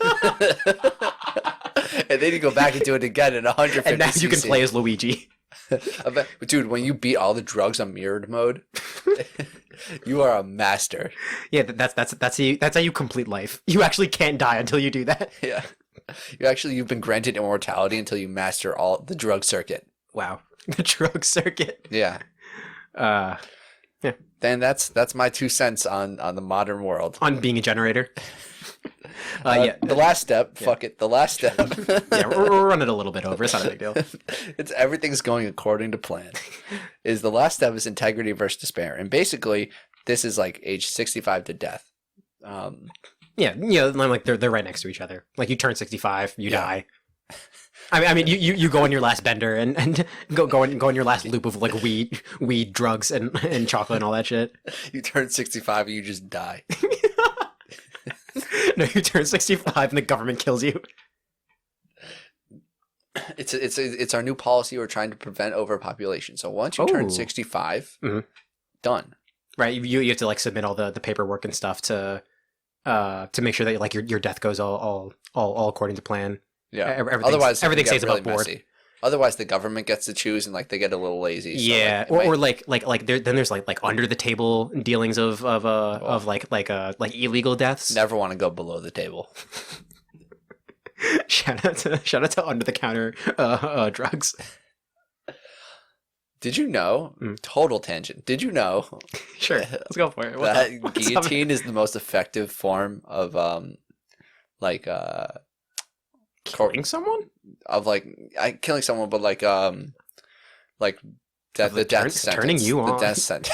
and then you go back and do it again at 150 and now cc. you can play as Luigi. Dude, when you beat all the drugs on mirrored mode, you are a master. Yeah, that's how you complete life. You actually can't die until you do that. Yeah, you've been granted immortality until you master all the drug circuit. Wow, the drug circuit. Yeah. Yeah. Then that's my 2 cents on the modern world. On being a generator. The last step. Fuck it. The last step. Yeah, we're running a little bit over. It's not a big deal. It's everything's going according to plan. The last step is integrity versus despair, and basically this is like age 65 to death. Yeah, like they're right next to each other. Like you turn 65, you die. I mean, you go on your last bender and go on your last loop of like weed, drugs, and chocolate and all that shit. You turn 65 and you just die. No, you turn 65 and the government kills you. It's our new policy. We're trying to prevent overpopulation. So once you turn 65, done. Right, you have to like submit all the paperwork and stuff to make sure that like your death goes all according to plan. Yeah. Everything stays above board. Messy. Otherwise, the government gets to choose, and like they get a little lazy. So, yeah, or there's like under the table dealings of illegal deaths. Never want to go below the table. shout out to under the counter drugs. Did you know? Total tangent. Did you know? Sure, let's go for it. That guillotine is the most effective form of killing someone? Of killing someone, but the death sentence. Turning you on. The death sentence.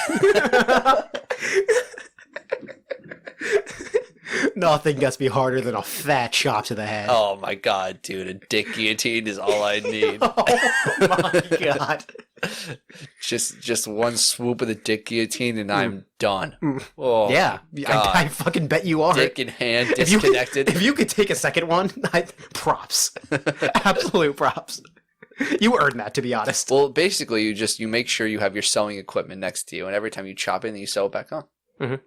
Nothing gets me harder than a fat chop to the head. Oh my god, dude! A dick guillotine is all I need. Oh my god! Just one swoop of the dick guillotine and I'm done. Oh yeah, I fucking bet you are. Dick in hand, disconnected. If you could take a second one, props, absolute props. You earned that, to be honest. Well, basically, you make sure you have your sewing equipment next to you, and every time you chop in, you sew it back on,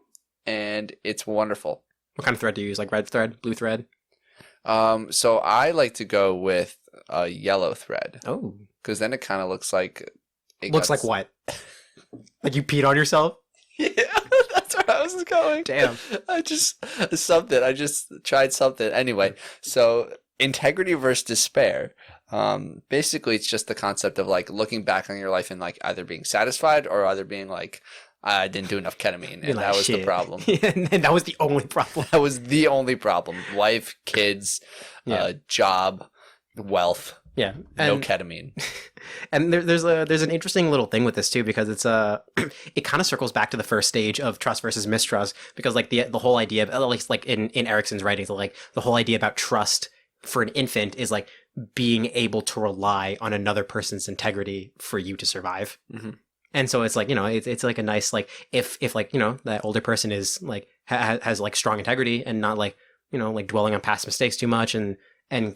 and it's wonderful. What kind of thread do you use? Like red thread, blue thread? So I like to go with a yellow thread. Oh, because then it kind of looks like like what? Like you peed on yourself? Yeah, that's where I was going. Damn. I just tried something. Anyway, so integrity versus despair. Basically, it's just the concept of like looking back on your life and like either being satisfied or either being like, I didn't do enough ketamine, and that was the problem. And that was the only problem. That was the only problem. Wife, kids, job, wealth. Yeah, no ketamine. And there's an interesting little thing with this too, because it's it kind of circles back to the first stage of trust versus mistrust, because like the whole idea of, at least like in Erickson's writings, like the whole idea about trust for an infant is like being able to rely on another person's integrity for you to survive. Mm-hmm. And so it's like, you know, it's like a nice, like if like, you know, that older person is like has like strong integrity and not like, you know, like dwelling on past mistakes too much and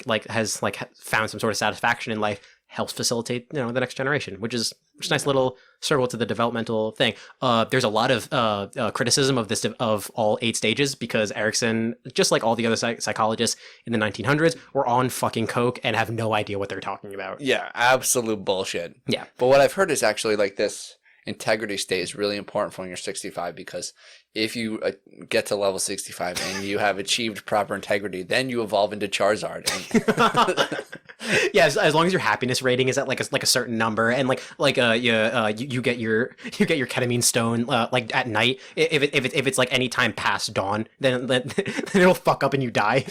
like has like found some sort of satisfaction in life, helps facilitate, you know, the next generation, which is a nice little circle to the developmental thing. There's a lot of criticism of this, of all 8 stages, because Erickson, just like all the other psychologists in the 1900s, were on fucking coke and have no idea what they're talking about. Yeah, absolute bullshit. Yeah. But what I've heard is actually like this integrity state is really important for when you're 65, because if you get to level 65 and you have achieved proper integrity, then you evolve into Charizard. Yeah, as long as your happiness rating is at like a certain number, and you get your ketamine stone like at night. If it's like any time past dawn, then it'll fuck up and you die.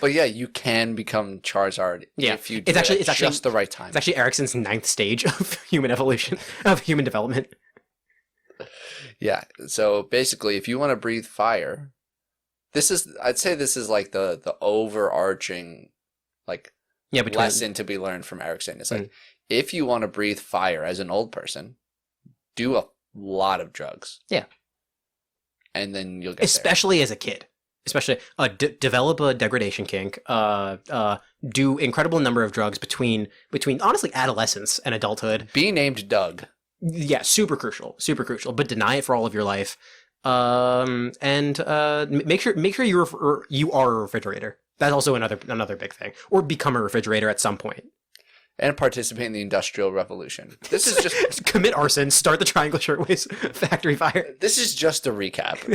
But yeah, you can become Charizard if you do it's actually just the right time. It's actually Erickson's 9th stage of human evolution, of human development. Yeah. So basically, if you want to breathe fire, I'd say this is like the overarching lesson to be learned from Erickson. It's like, if you want to breathe fire as an old person, do a lot of drugs. Yeah. And then you'll get especially there. As a kid. Especially develop a degradation kink, do incredible number of drugs between honestly adolescence and adulthood. Be named Doug. Yeah, super crucial, but deny it for all of your life. And make sure you are a refrigerator. That's also another big thing. Or become a refrigerator at some point. And participate in the Industrial Revolution. This is just commit arson, start the Triangle Shirtwaist factory fire. This is just a recap.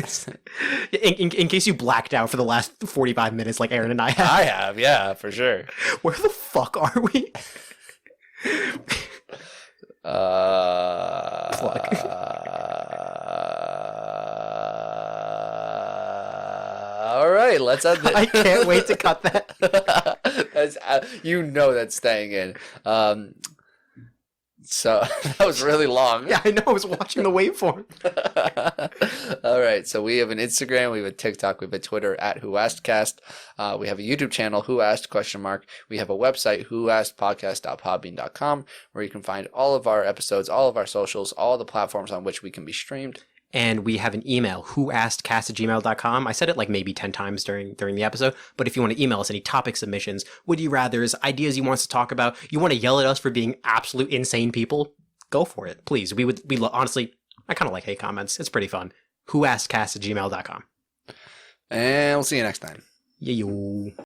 in case you blacked out for the last 45 minutes, like Aaron and I have. I have, yeah, for sure. Where the fuck are we? All right, let's end it. I can't wait to cut that. That's staying in. So that was really long. Yeah, I know. I was watching the waveform. All right. So we have an Instagram, we have a TikTok, we have a Twitter at whoaskedcast. We have a YouTube channel, Who Asked ? We have a website, whoaskedpodcast.podbean.com, where you can find all of our episodes, all of our socials, all the platforms on which we can be streamed. And we have an email, whoaskedcast@gmail.com. I said it like maybe 10 times during the episode, but if you want to email us any topic submissions, would you rathers, ideas you want us to talk about, you want to yell at us for being absolute insane people, go for it, please. Honestly, I kind of like hate comments. It's pretty fun. Whoaskedcast@gmail.com. And we'll see you next time. Yeah, yo.